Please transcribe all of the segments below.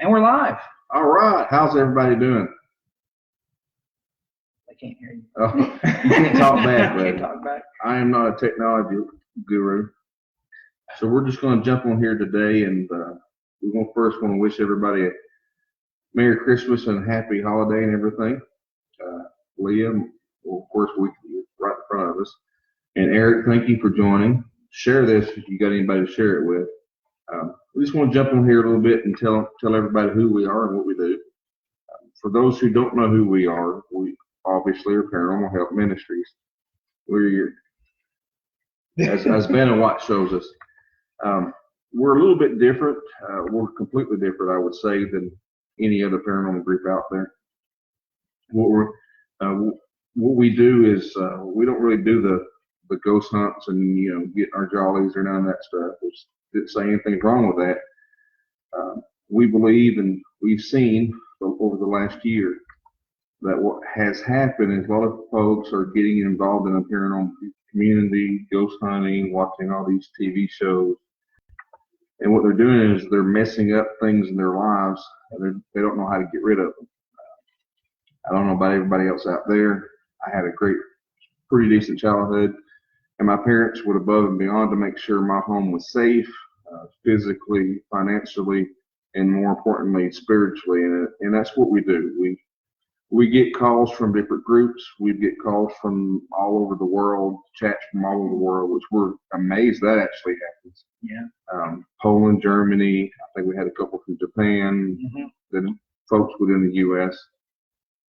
And we're live. All right. How's everybody doing? I can't hear you. Oh, you can't talk back, I buddy. can't talk back. I am not a technology guru. So we're just going to jump on here today, and we first want to wish everybody a Merry Christmas and Happy Holiday and everything. Leah, well, of course, right in front of us. And Eric, thank you for joining. Share this if you got anybody to share it with. We just want to jump on here a little bit and tell everybody who we are and what we do. For those who don't know who we are, we obviously are Paranormal Help Ministries. We're as Ben and White shows us. We're a little bit different. We're completely different, I would say, than any other paranormal group out there. What we do is we don't really do the ghost hunts and get our jollies or none of that stuff. We didn't say anything wrong with that. We believe and we've seen over the last year that what has happened is a lot of folks are getting involved in the paranormal community, ghost hunting, watching all these TV shows. And what they're doing is they're messing up things in their lives, and they don't know how to get rid of them. I don't know about everybody else out there. I had a pretty decent childhood, and my parents went above and beyond to make sure my home was safe, physically, financially, and more importantly, spiritually. And that's what we do. We get calls from different groups. We get calls from all over the world, chats from all over the world, which we're amazed that actually happens. Yeah. Poland, Germany. I think we had a couple from Japan. Then folks within the U.S.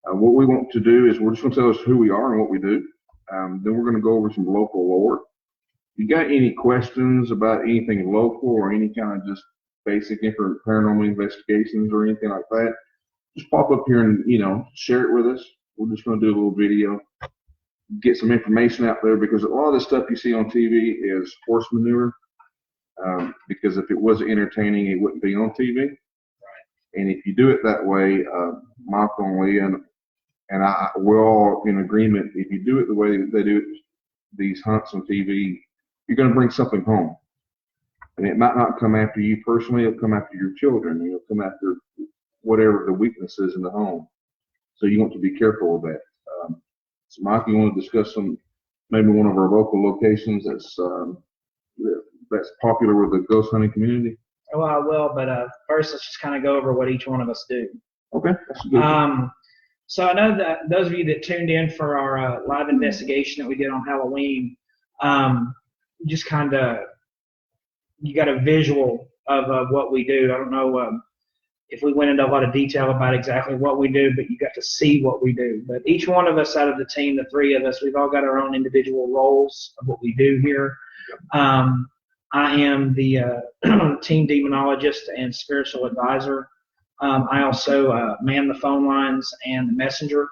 What we want to do is we're just going to tell us who we are and what we do. Then we're going to go over some local lore. If you got any questions about anything local or any kind of just basic different paranormal investigations or anything like that, just pop up here and, share it with us. We're just going to do a little video, get some information out there, because a lot of the stuff you see on TV is horse manure. Because if it wasn't entertaining, it wouldn't be on TV. Right. And if you do it that way, Michael and Leah and we're all in agreement. If you do it the way they do these hunts on TV, you're going to bring something home. And it might not come after you personally. It'll come after your children. It'll come after whatever the weakness is in the home. So you want to be careful of that. So Mike, you want to discuss maybe one of our local locations that's popular with the ghost hunting community? Well, I will, but first let's just kind of go over what each one of us do. Okay, that's good. So I know that those of you that tuned in for our live investigation that we did on Halloween, just kind of, you got a visual of what we do. I don't know if we went into a lot of detail about exactly what we do, but you got to see what we do. But each one of us out of the team, the three of us, we've all got our own individual roles of what we do here. I am the team demonologist and spiritual advisor. I also man the phone lines and the messenger.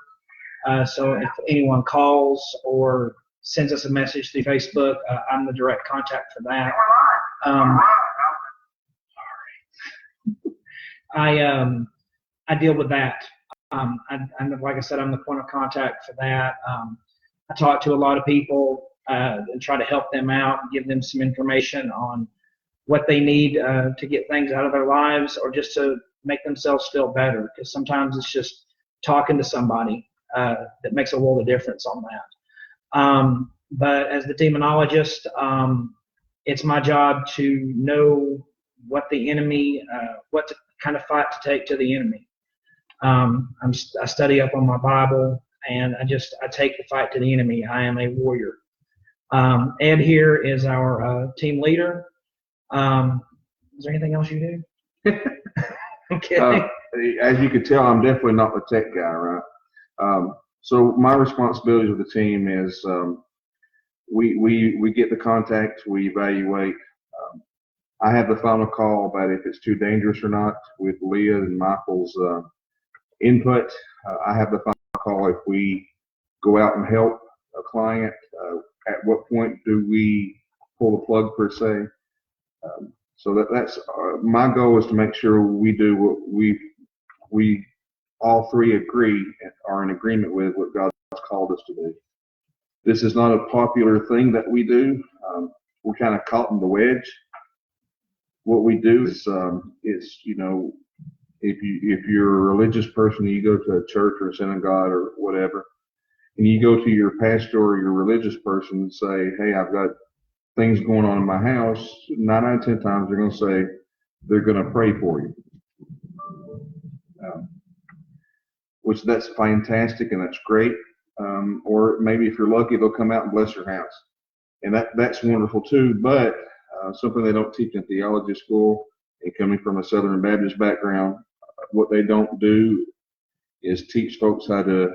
So if anyone calls or sends us a message through Facebook, I'm the direct contact for that. I deal with that. I'm like I said, I'm the point of contact for that. I talk to a lot of people and try to help them out, give them some information on what they need to get things out of their lives or just to make themselves feel better. Because sometimes it's just talking to somebody that makes a world of difference on that. But as the demonologist, it's my job to know what the enemy, what kind of fight to take to the enemy. I study up on my Bible, and I take the fight to the enemy. I am a warrior. Ed here is our team leader. Is there anything else you do? I'm kidding. As you can tell, I'm definitely not the tech guy, right? So my responsibility with the team is we get the contact, we evaluate. I have the final call about if it's too dangerous or not with Leah and Michael's input. I have the final call if we go out and help a client. At what point do we pull the plug per se? So that's my goal is to make sure we do what we all three agree and are in agreement with what God's called us to do. This is not a popular thing that we do. We're kind of caught in the wedge. What we do is if you're a religious person, you go to a church or a synagogue or whatever, and you go to your pastor or your religious person and say, hey, I've got things going on in my house, 9 out of 10 times they're going to say they're going to pray for you. Which that's fantastic and that's great. Or maybe if you're lucky, they'll come out and bless your house. And that's wonderful too. But something they don't teach in theology school, and coming from a Southern Baptist background, what they don't do is teach folks how to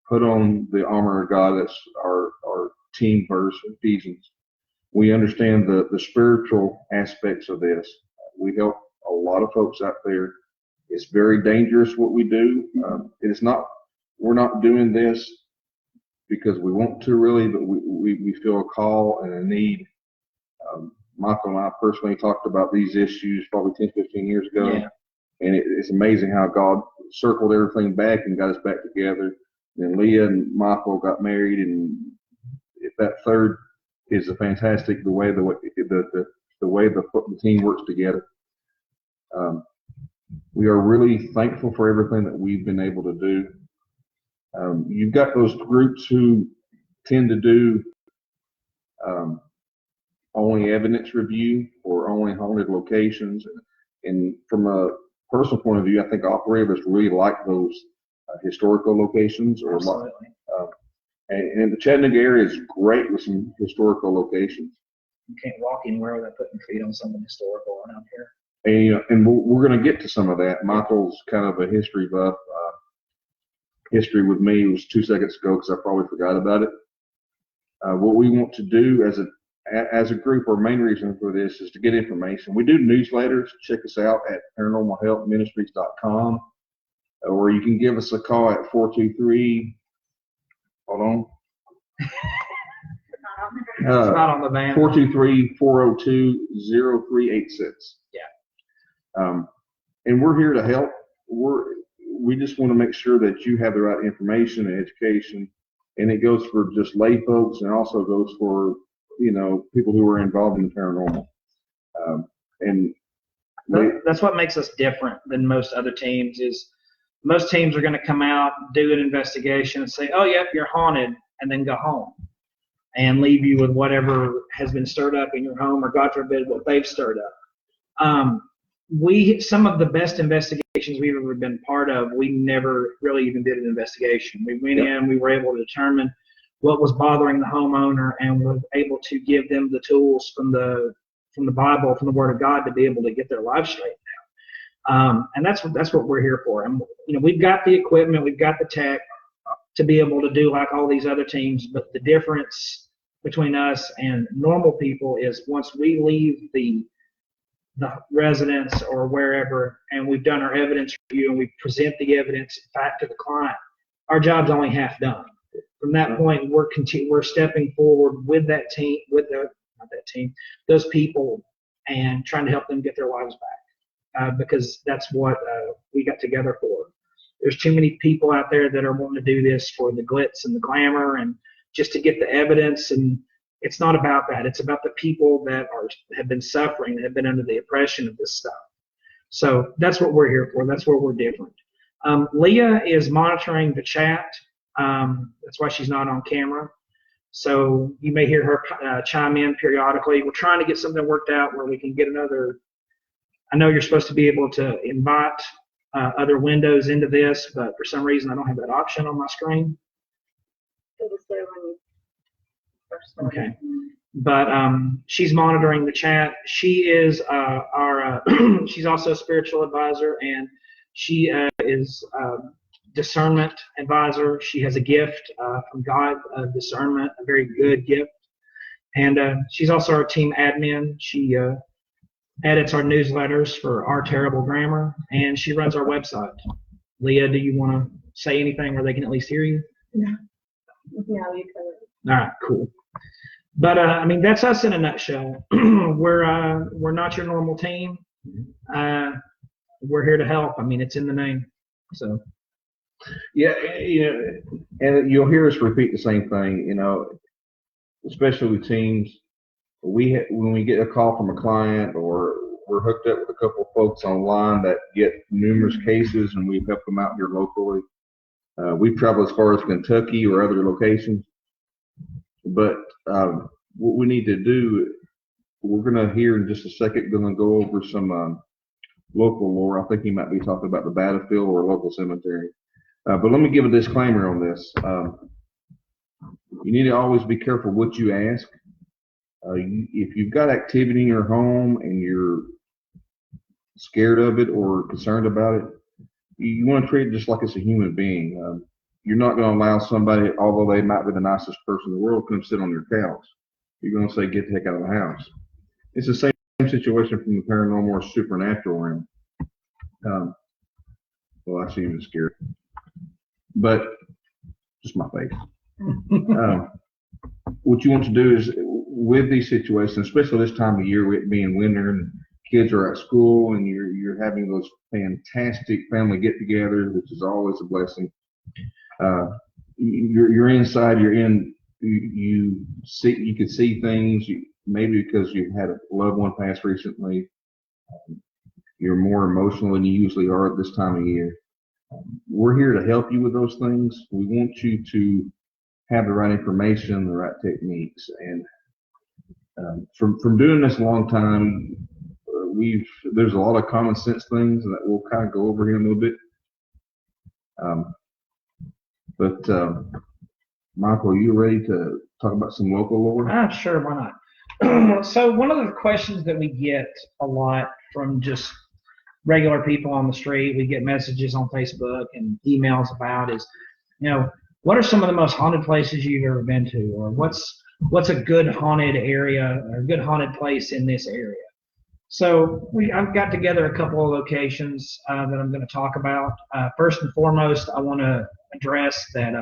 put on the armor of God. That's our team verse, Ephesians. We understand the spiritual aspects of this. We help a lot of folks out there. It's very dangerous what we do. We're not doing this because we want to really, but we feel a call and a need. Michael and I personally talked about these issues probably 10, 15 years ago. Yeah. And it's amazing how God circled everything back and got us back together. And Leah and Michael got married, and if that third is a fantastic the way the team works together. We are really thankful for everything that we've been able to do. You've got those groups who tend to do only evidence review or only haunted locations. And from a personal point of view, I think all three of us really like those historical locations. And the Chattanooga area is great with some historical locations. You can't walk anywhere without putting your feet on something historical around here. And we're going to get to some of that. Michael's kind of a history buff. History with me was 2 seconds ago because I probably forgot about it. What we want to do as a group, our main reason for this is to get information. We do newsletters. Check us out at paranormalhelpministries.com, or you can give us a call at 423. Hold on. It's not on the van. 423-402-0386. Yeah. And we're here to help. We just want to make sure that you have the right information and education, and it goes for just lay folks and also goes for, people who are involved in the paranormal. That's what makes us different than most other teams. Is most teams are going to come out, do an investigation, and say, "Oh, yep, you're haunted," and then go home and leave you with whatever has been stirred up in your home, or God forbid, what they've stirred up. Some of the best investigations we've ever been part of, we never really even did an investigation. We went in, we were able to determine what was bothering the homeowner, and were able to give them the tools from the Bible, from the Word of God, to be able to get their lives straightened out. And that's what we're here for. And we've got the equipment, we've got the tech to be able to do like all these other teams. But the difference between us and normal people is once we leave the residence or wherever, and we've done our evidence review and we present the evidence back to the client, our job's only half done. From that point, we're stepping forward with that team, those people, and trying to help them get their lives back, because that's what we got together for. There's too many people out there that are wanting to do this for the glitz and the glamour and just to get the evidence, and it's not about that. It's about the people that have been suffering, that have been under the oppression of this stuff. So that's what we're here for. That's where we're different. Leah is monitoring the chat. That's why she's not on camera. So you may hear her chime in periodically. We're trying to get something worked out where we can get another. I know you're supposed to be able to invite other windows into this, but for some reason I don't have that option on my screen. Okay. But she's monitoring the chat. She is our she's also a spiritual advisor, and she is discernment advisor. She has a gift from God of discernment, a very good gift. And she's also our team admin. She edits our newsletters for Our Terrible Grammar, and she runs our website. Leah, do you want to say anything where they can at least hear you? No, you covered. All right, cool. But that's us in a nutshell. We're not your normal team. We're here to help. It's in the name. So. Yeah, and you'll hear us repeat the same thing. Especially with teams, when we get a call from a client or we're hooked up with a couple of folks online that get numerous cases, and we've helped them out here locally. We've traveled as far as Kentucky or other locations, but what we need to do, we're going to hear in just a second, going to go over some local lore. I think he might be talking about the battlefield or a local cemetery. But let me give a disclaimer on this. You need to always be careful what you ask. If you've got activity in your home and you're scared of it or concerned about it, you want to treat it just like it's a human being. You're not going to allow somebody, although they might be the nicest person in the world, to come sit on your couch. You're going to say, get the heck out of the house. It's the same situation from the paranormal or supernatural realm. Well, I see you scared, but just my face. What you want to do is, with these situations, especially this time of year, with it being winter and kids are at school and you're having those fantastic family get-togethers, which is always a blessing. You're inside. You see, you can see things. Maybe because you've had a loved one pass recently, you're more emotional than you usually are at this time of year. We're here to help you with those things. We want you to have the right information, the right techniques, and from doing this a long time, there's a lot of common sense things that we'll kind of go over here in a little bit. But Michael, are you ready to talk about some local lore? Sure, why not? So one of the questions that we get a lot from just regular people on the street, we get messages on Facebook and emails about is, what are some of the most haunted places you've ever been to, or what's a good haunted area or a good haunted place in this area? So I've got together a couple of locations that I'm going to talk about. First and foremost, I want to address that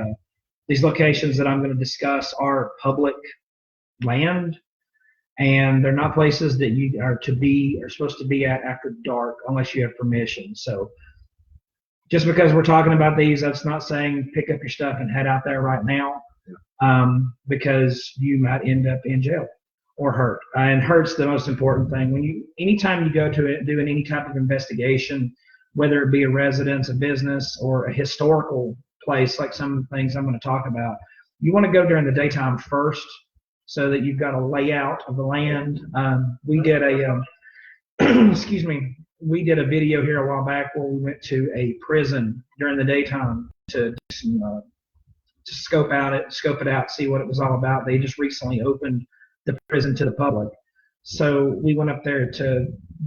these locations that I'm going to discuss are public land, and they're not places that you are supposed to be at after dark unless you have permission. So just because we're talking about these, that's not saying pick up your stuff and head out there right now, because you might end up in jail or hurt. And hurt's the most important thing. Anytime you go to it, doing any type of investigation, whether it be a residence, a business, or a historical place like some of the things I'm going to talk about, you want to go during the daytime first, so that you've got a layout of the land. We did a we did a video here a while back where we went to a prison during the daytime to scope it out, see what it was all about. They just recently opened the prison to the public, so we went up there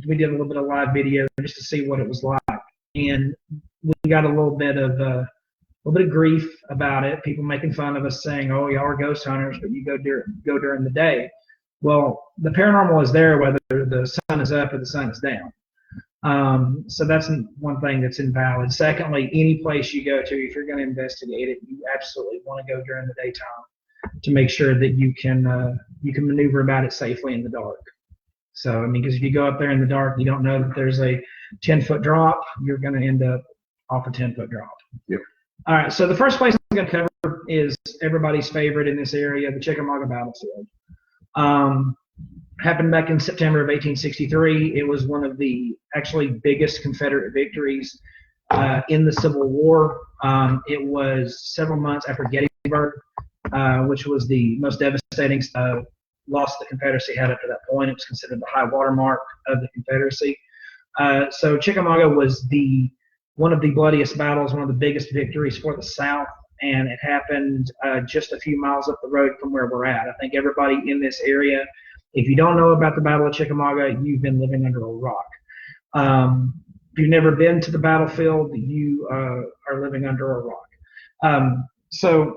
we did a little bit of live video just to see what it was like, and we got a little bit of grief about it. People making fun of us, saying, "Oh, y'all are ghost hunters, but you go during the day." Well, the paranormal is there whether the sun is up or the sun is down. So that's one thing that's invalid. Secondly, any place you go to, if you're going to investigate it, you absolutely want to go during the daytime to make sure that you can maneuver about it safely in the dark. So, because if you go up there in the dark, you don't know that there's a 10-foot drop, you're going to end up off a 10-foot drop. Yep. All right, so the first place I'm going to cover is everybody's favorite in this area, the Chickamauga Battlefield. Happened back in September of 1863. It was one of the actually biggest Confederate victories in the Civil War. It was several months after Gettysburg, which was the most devastating loss the Confederacy had up to that point. It was considered the high watermark of the Confederacy. So Chickamauga was one of the bloodiest battles, one of the biggest victories for the South, and it happened just a few miles up the road from where we're at. I think everybody in this area, if you don't know about the Battle of Chickamauga, you've been living under a rock. If you've never been to the battlefield, you are living under a rock. So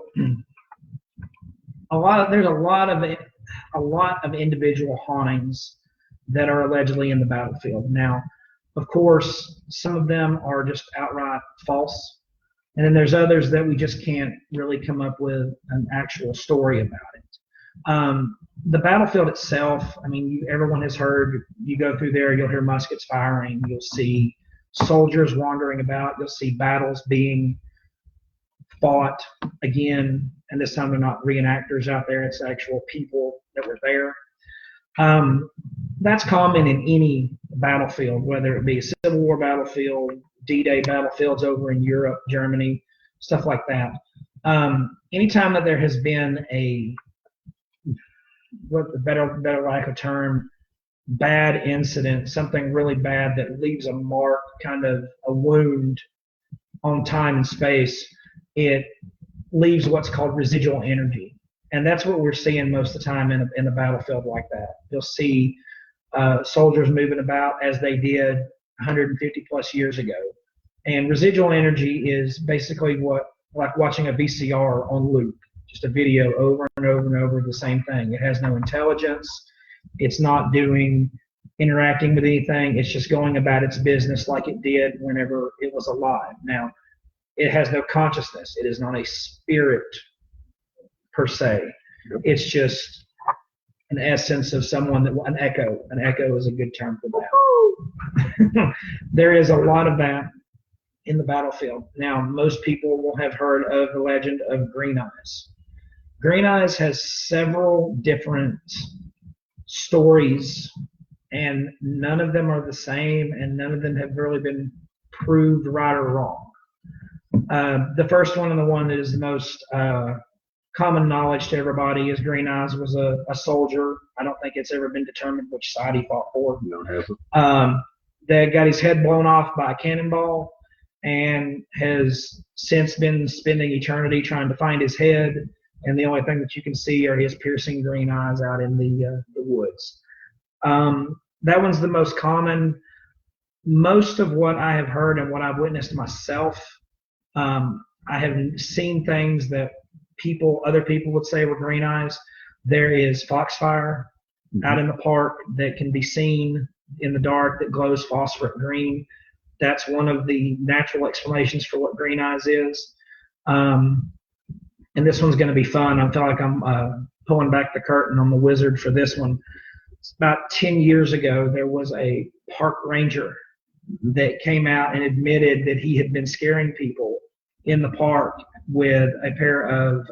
there's a lot of individual hauntings that are allegedly in the battlefield. Now, of course, some of them are just outright false, and then there's others that we just can't really come up with an actual story about it. The battlefield itself, everyone has heard, you go through there, you'll hear muskets firing, you'll see soldiers wandering about, you'll see battles being fought again, and this time they're not reenactors out there, it's actual people that were there. that's common in any battlefield, whether it be a Civil War battlefield, D-Day battlefields over in Europe, Germany, stuff like that. Anytime that there has been what the better lack of term, bad incident, something really bad that leaves a mark, kind of a wound on time and space, it leaves what's called residual energy. And that's what we're seeing most of the time in a battlefield like that. You'll see soldiers moving about as they did 150 plus years ago. And residual energy is basically like watching a VCR on loop, just a video over and over and over, the same thing. It has no intelligence. It's not interacting with anything. It's just going about its business like it did whenever it was alive. Now, it has no consciousness. It is not a spirit per se. It's just an essence of someone an echo. An echo is a good term for that. There is a lot of that in the battlefield. Now, most people will have heard of the legend of Green Eyes. Green Eyes has several different stories, and none of them are the same, and none of them have really been proved right or wrong. The first one, and the one that is the most common knowledge to everybody, is Green Eyes was a soldier. I don't think it's ever been determined which side he fought for. No, it hasn't. That got his head blown off by a cannonball and has since been spending eternity trying to find his head, and the only thing that you can see are his piercing green eyes out in the woods. That one's the most common. Most of what I have heard and what I've witnessed myself, I have seen things that other people would say were green eyes. There is foxfire out in the park that can be seen in the dark that glows phosphorus green. That's one of the natural explanations for what green eyes is. And this one's going to be fun. I feel like I'm pulling back the curtain on the wizard for this one. It's about 10 years ago, there was a park ranger that came out and admitted that he had been scaring people in the park with a pair of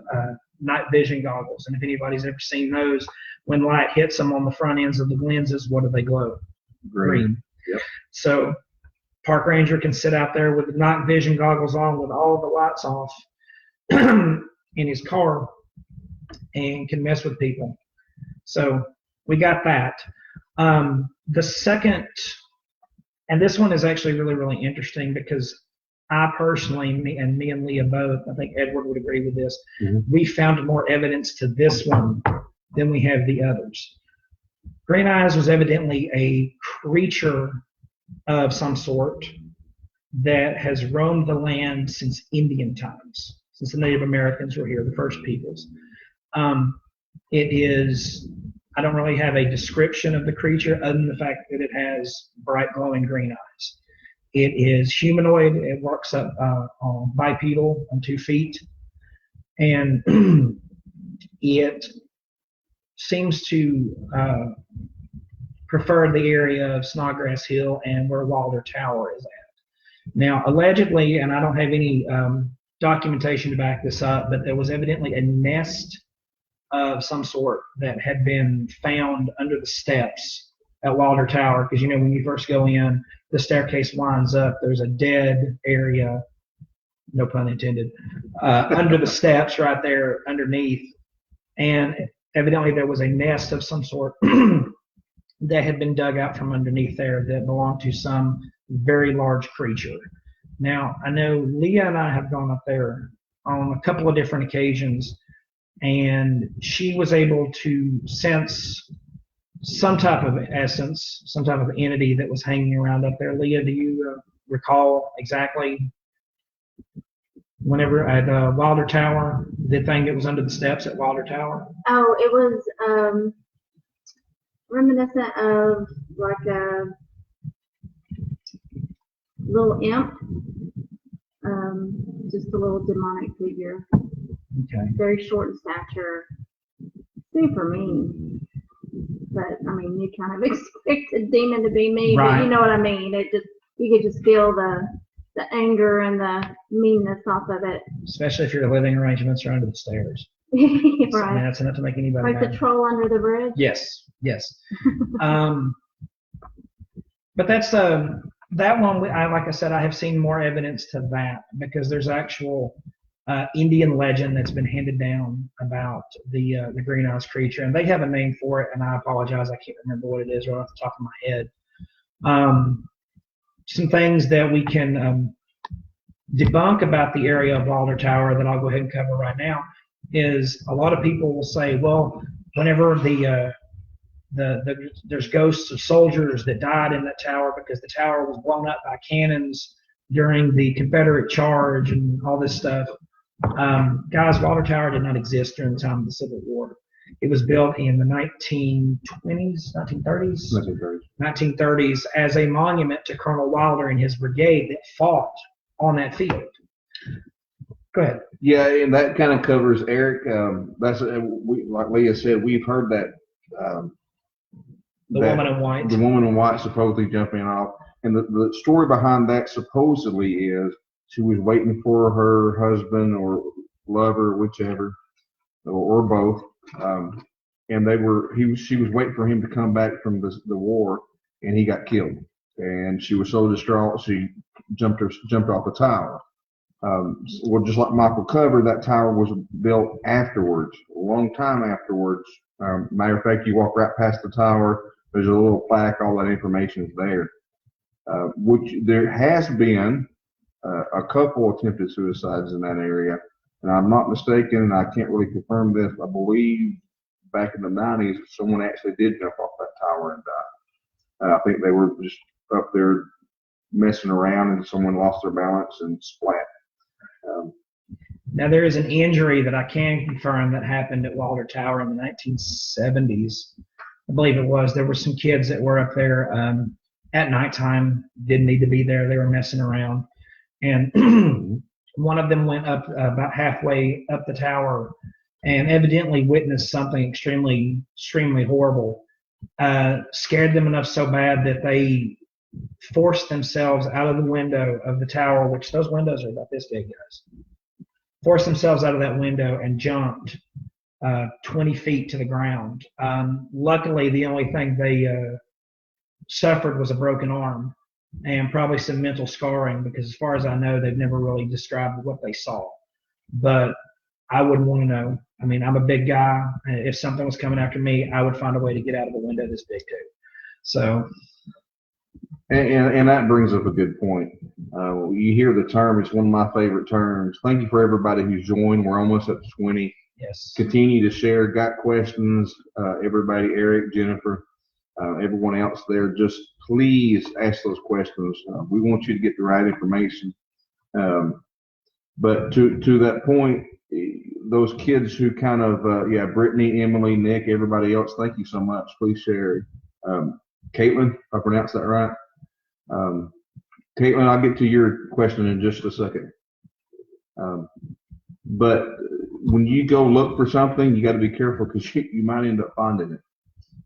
night vision goggles. And if anybody's ever seen those, when light hits them on the front ends of the lenses, what do they glow? Green. Yep. So park ranger can sit out there with the night vision goggles on with all the lights off in his car and can mess with people. So we got that. The second, and this one is actually really, really interesting because I personally, me and Leah both, I think Edward would agree with this, we found more evidence to this one than we have the others. Green Eyes was evidently a creature of some sort that has roamed the land since Indian times, since the Native Americans were here, the first peoples. It is, I don't really have a description of the creature other than the fact that it has bright glowing green eyes. It is humanoid. It walks up on bipedal on 2 feet, and it seems to prefer the area of Snodgrass Hill and where Wilder Tower is at. Now, allegedly, and I don't have any documentation to back this up, but there was evidently a nest of some sort that had been found under the steps at Wilder Tower, because when you first go in, the staircase winds up. There's a dead area, no pun intended, under the steps right there underneath, and evidently there was a nest of some sort that had been dug out from underneath there that belonged to some very large creature. Now, I know Leah and I have gone up there on a couple of different occasions, and she was able to sense some type of essence, some type of entity that was hanging around up there. Leah, do you recall exactly whenever at Wilder Tower, the thing that was under the steps at Wilder Tower? Oh, it was reminiscent of like a little imp, just a little demonic figure. Okay. Very short in stature, super mean. But I mean, you kind of expect a demon to be mean, Right. But you know what I mean. You could just feel the anger and the meanness off of it. Especially if your living arrangements are under the stairs. Right. I mean, that's enough to make anybody Like mad. the troll under the bridge. Yes. Yes. But that's that one. Like I said, I have seen more evidence to that because there's actual Indian legend that's been handed down about the green eyes creature, and they have a name for it. And I apologize, I can't remember what it is right off the top of my head. Some things that we can debunk about the area of Wilder Tower that I'll go ahead and cover right now is a lot of people will say, well, whenever there's ghosts of soldiers that died in that tower because the tower was blown up by cannons during the Confederate charge and all this stuff. Guys, Wilder Tower did not exist during the time of the Civil War. It was built in the 1930s as a monument to Colonel Wilder and his brigade that fought on that field. Go ahead. Yeah, and that kind of covers Eric. That's like Leah said, we've heard that. The woman in white. The woman in white supposedly jumping off. And the story behind that supposedly is she was waiting for her husband or lover, whichever, or both. And she was waiting for him to come back from the war, and he got killed. And she was so distraught, she jumped off the tower. Well, just like Michael covered, that tower was built afterwards, a long time afterwards. Matter of fact, you walk right past the tower, there's a little plaque, all that information is there. Which there has been a couple attempted suicides in that area. And I'm not mistaken, and I can't really confirm this, I believe back in the 90s, someone actually did jump off that tower and die. I think they were just up there messing around and someone lost their balance and splat. Now, there is an injury that I can confirm that happened at Wilder Tower in the 1970s. I believe it was. There were some kids that were up there at nighttime, didn't need to be there. They were messing around. And one of them went up about halfway up the tower and evidently witnessed something extremely, extremely horrible. Scared them enough so bad that they forced themselves out of the window of the tower, which those windows are about this big, guys. Forced themselves out of that window and jumped 20 feet to the ground. Luckily, the only thing they suffered was a broken arm and probably some mental scarring because as far as I know, they've never really described what they saw. But I wouldn't want to know. I mean, I'm a big guy. If something was coming after me, I would find a way to get out of a window this big too. So. And that brings up a good point. You hear the term, it's one of my favorite terms. Thank you for everybody who's joined. We're almost up to 20. Yes. Continue to share. Got questions, everybody, Eric, Jennifer, everyone else there, just please ask those questions. We want you to get the right information. But to that point, those kids who kind of, Brittany, Emily, Nick, everybody else, thank you so much. Please share. Caitlin, if I pronounced that right. Caitlin, I'll get to your question in just a second. But when you go look for something, you got to be careful because you might end up finding it.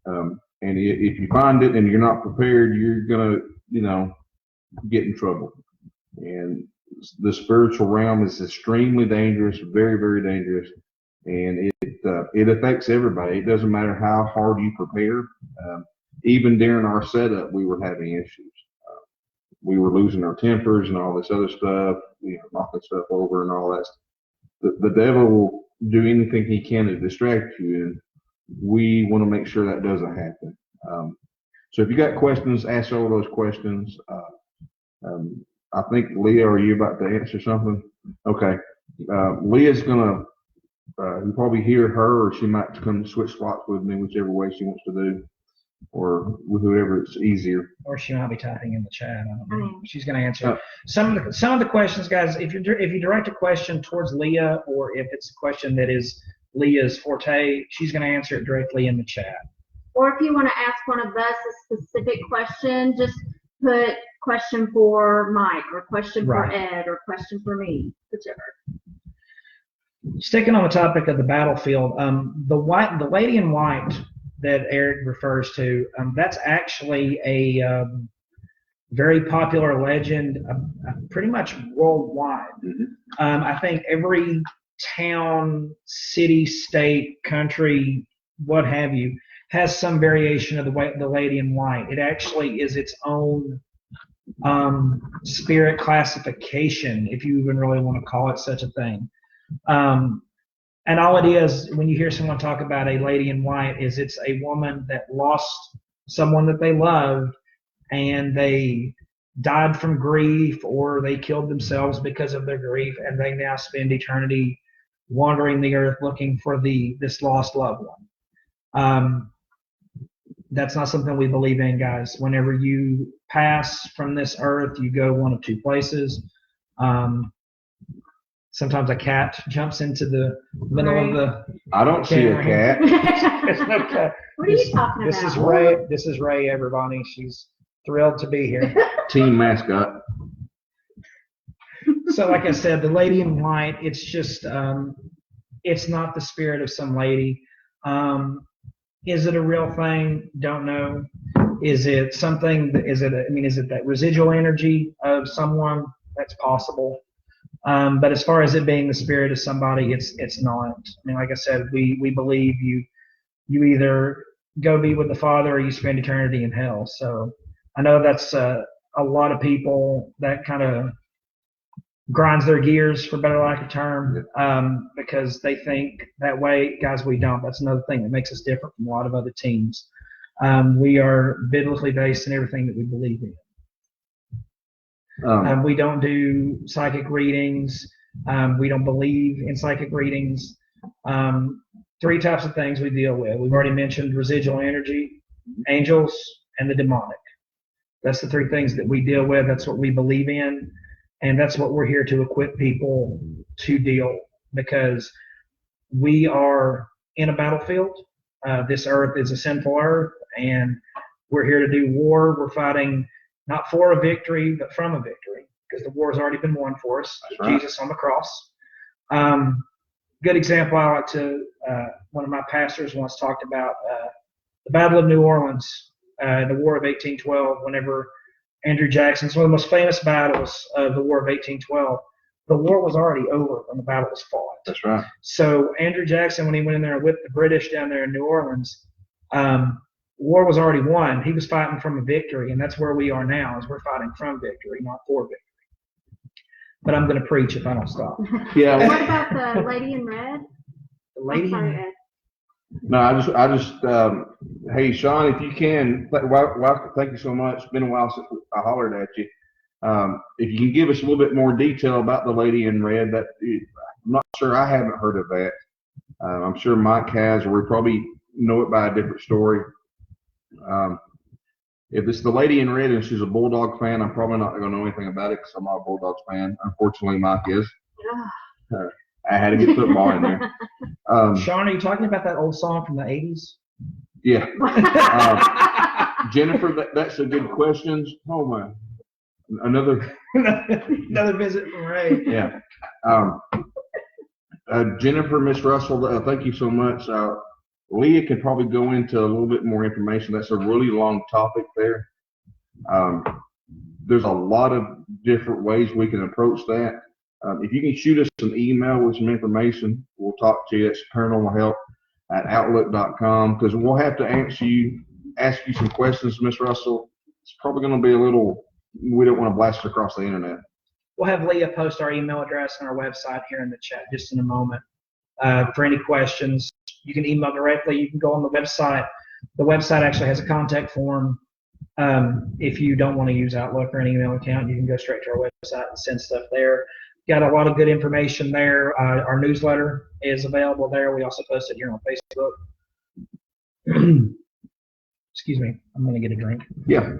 And if you find it and you're not prepared, you're going to, get in trouble. And the spiritual realm is extremely dangerous, very, very dangerous. And it affects everybody. It doesn't matter how hard you prepare. Even during our setup, we were having issues. We were losing our tempers and all this other stuff, knocking stuff over and all that. The devil will do anything he can to distract you, and we want to make sure that doesn't happen. So if you got questions, ask all those questions. I think, Leah, are you about to answer something? Okay. Leah's going to, you probably hear her, or she might come switch spots with me, whichever way she wants to do. Or with whoever it's easier. Or she might be typing in the chat. I don't know. She's going to answer some of the questions, guys. If you direct a question towards Leah, or if it's a question that is Leah's forte, she's going to answer it directly in the chat. Or if you want to ask one of us a specific question, just put question for Mike, or question for Ed, or question for me, whichever. Sticking on the topic of the battlefield, the lady in white that Eric refers to, that's actually a very popular legend, pretty much worldwide. I think every town, city, state, country, what have you, has some variation of the lady in white. It actually is its own spirit classification, if you even really want to call it such a thing. And all it is, when you hear someone talk about a lady in white, is it's a woman that lost someone that they loved, and they died from grief, or they killed themselves because of their grief, and they now spend eternity wandering the earth looking for this lost loved one. That's not something we believe in, guys. Whenever you pass from this earth, you go one of two places. Sometimes a cat jumps into the middle of the. I don't see a cat. There's no cat. What are you talking This about? is Ray. This is Ray, everybody. She's thrilled to be here. Team mascot. So, like I said, the lady in white, it's just, it's not the spirit of some lady. Is it a real thing? Don't know. Is it something? Is it that residual energy of someone? That's possible. But as far as it being the spirit of somebody, it's not. I mean, like I said, we believe you either go be with the Father or you spend eternity in hell. So I know that's a lot of people that kind of grinds their gears, for better lack of term, because they think that way. Guys, we don't. That's another thing that makes us different from a lot of other teams. We are biblically based in everything that we believe in. We don't do psychic readings. We don't believe in psychic readings. Three types of things we deal with. We've already mentioned residual energy, angels, and the demonic. That's the three things that we deal with. That's what we believe in. And that's what we're here to equip people to deal, because we are in a battlefield. This earth is a sinful earth, and we're here to do war. We're fighting not for a victory, but from a victory, because the war has already been won for us. Right. Jesus on the cross. Good example I like to, one of my pastors once talked about the Battle of New Orleans, the War of 1812, whenever Andrew Jackson, it's one of the most famous battles of the War of 1812. The war was already over when the battle was fought. That's right. So Andrew Jackson, when he went in there and whipped the British down there in New Orleans, war was already won. He was fighting from a victory, and that's where we are now, is we're fighting from victory, not for victory. But I'm going to preach if I don't stop. Yeah. What about the lady in red? The lady in red. No, I just, hey, Sean, if you can, thank you so much. It's been a while since I hollered at you. If you can give us a little bit more detail about the lady in red, I'm not sure, I haven't heard of that. I'm sure Mike has, or we probably know it by a different story. If it's the lady in red and she's a Bulldog fan, I'm probably not going to know anything about it because I'm not a Bulldogs fan. Unfortunately, Mike is. I had to get football in there. Sean, are you talking about that old song from the 80s? Yeah. Jennifer, that's a good question. Oh, my. Another visit from Ray. Yeah. Jennifer, Miss Russell, thank you so much. Leah can probably go into a little bit more information. That's a really long topic there. There's a lot of different ways we can approach that. If you can shoot us an email with some information, we'll talk to you. It's paranormalhelp@outlook.com, because we'll have to ask you some questions, Miss Russell. It's probably going to be a little, we don't want to blast it across the internet. We'll have Leah post our email address on our website here in the chat just in a moment. For any questions, you can email directly. You can go on the website. The website actually has a contact form. If you don't want to use Outlook or an email account, you can go straight to our website and send stuff there. Got a lot of good information there. Our newsletter is available there. We also post it here on Facebook. Excuse me, I'm going to get a drink. Yeah.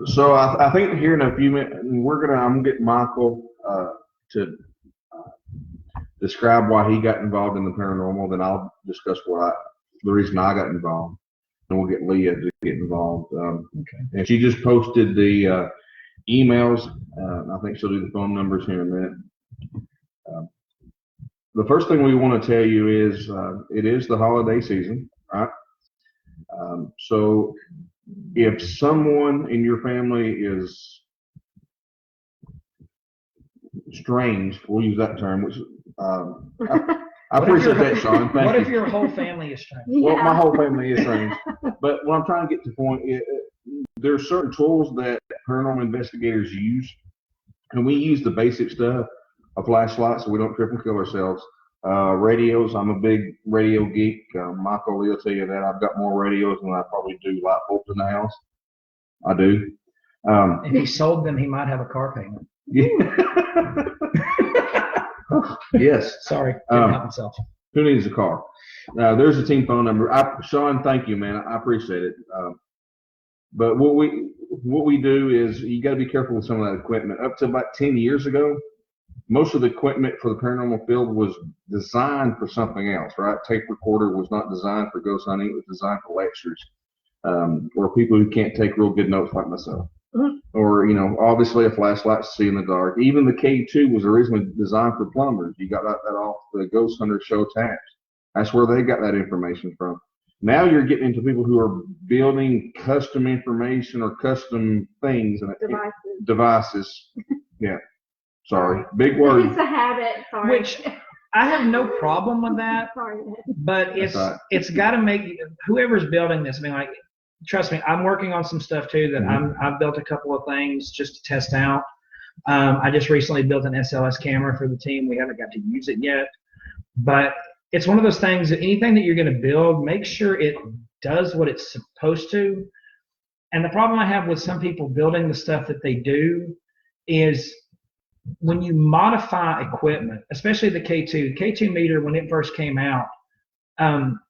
So I think here in a few minutes, I'm going to get Michael to describe why he got involved in the paranormal. Then I'll discuss the reason I got involved, and we'll get Leah to get involved. Okay. And she just posted the emails. I think she'll do the phone numbers here in a minute. The first thing we want to tell you is it is the holiday season, right? So if someone in your family is strange, we'll use that term, which I appreciate that, Sean. Thank What you. if your whole family is trained? Well, Yeah. my whole family is trained. But what I'm trying to get to the point is there are certain tools that paranormal investigators use, and we use the basic stuff, a flashlight so we don't trip and kill ourselves. Radios, I'm a big radio geek. Michael will tell you that. I've got more radios than I probably do light bulbs in the house. I do. If he sold them, he might have a car payment. Yes. Sorry, couldn't help himself. Who needs a car? There's a team phone number. Sean, thank you, man. I appreciate it. But what we do is you got to be careful with some of that equipment. Up to about 10 years ago, most of the equipment for the paranormal field was designed for something else, right? Tape recorder was not designed for ghost hunting. It was designed for lectures, or people who can't take real good notes like myself. Mm-hmm. Or, obviously a flashlight to see in the dark. Even the K2 was originally designed for plumbers. You got that off the Ghost Hunter show taps. That's where they got that information from. Now you're getting into people who are building custom information or custom things and devices. Yeah. Sorry. Big word. It's a habit. Sorry. Which I have no problem with that, Sorry. but it's got to make whoever's building this. I mean, like, trust me, I'm working on some stuff too that I've built a couple of things just to test out. I just recently built an SLS camera for the team. We haven't got to use it yet, but it's one of those things that anything that you're going to build, make sure it does what it's supposed to. And the problem I have with some people building the stuff that they do is when you modify equipment, especially the K2 meter, when it first came out,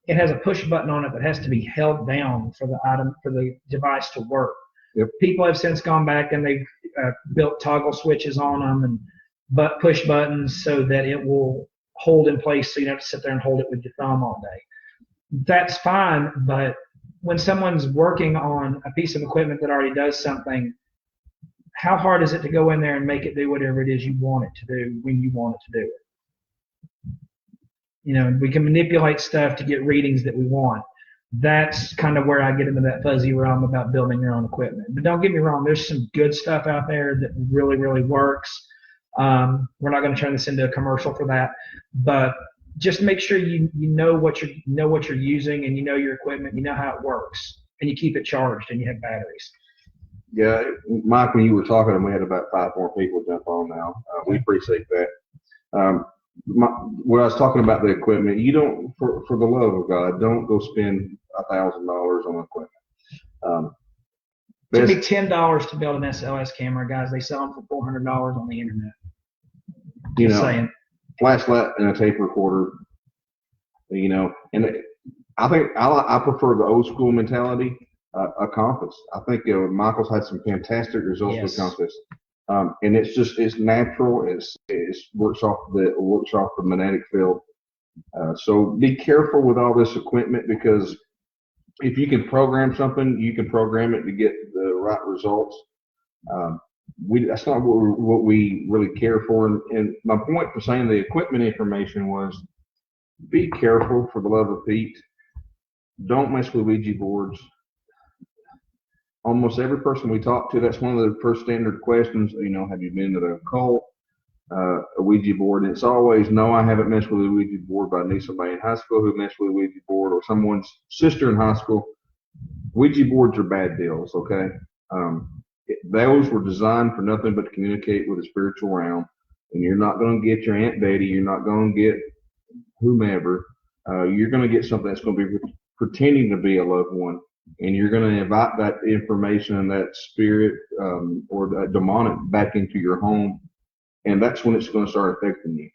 it has a push button on it that has to be held down for the device to work. Yep. People have since gone back and they've built toggle switches on them and push buttons so that it will hold in place, so you don't have to sit there and hold it with your thumb all day. That's fine, but when someone's working on a piece of equipment that already does something, how hard is it to go in there and make it do whatever it is you want it to do when you want it to do it? We can manipulate stuff to get readings that we want. That's kind of where I get into that fuzzy realm about building your own equipment. But don't get me wrong, there's some good stuff out there that really, really works. We're not going to turn this into a commercial for that, but just make sure you know what you're using, and you know your equipment, you know how it works, and you keep it charged, and you have batteries. Yeah, Mike, when you were talking, and we had about 5 more people jump on now. We appreciate that. When I was talking about the equipment, you don't, for the love of God, don't go spend $1,000 on equipment. It took me $10 to build an SLS camera, guys. They sell them for $400 on the internet. Just saying. Flashlight and a tape recorder. And I think I prefer the old school mentality. A compass. I think Michael's had some fantastic results with compass. And it's natural. It works off the magnetic field. So be careful with all this equipment, because if you can program something, you can program it to get the right results. That's not what we really care for. And my point for saying the equipment information was, be careful for the love of Pete. Don't mess with Ouija boards. Almost every person we talk to, that's one of the first standard questions. Have you been to the occult, a Ouija board? And it's always, no, I haven't messed with a Ouija board, but I knew somebody in high school who messed with a Ouija board, or someone's sister in high school. Ouija boards are bad deals, okay? Those were designed for nothing but to communicate with the spiritual realm. And you're not going to get your Aunt Betty, you're not going to get whomever. You're going to get something that's going to be pretending to be a loved one. And you're going to invite that information and that spirit or that demonic back into your home. And that's when it's going to start affecting you.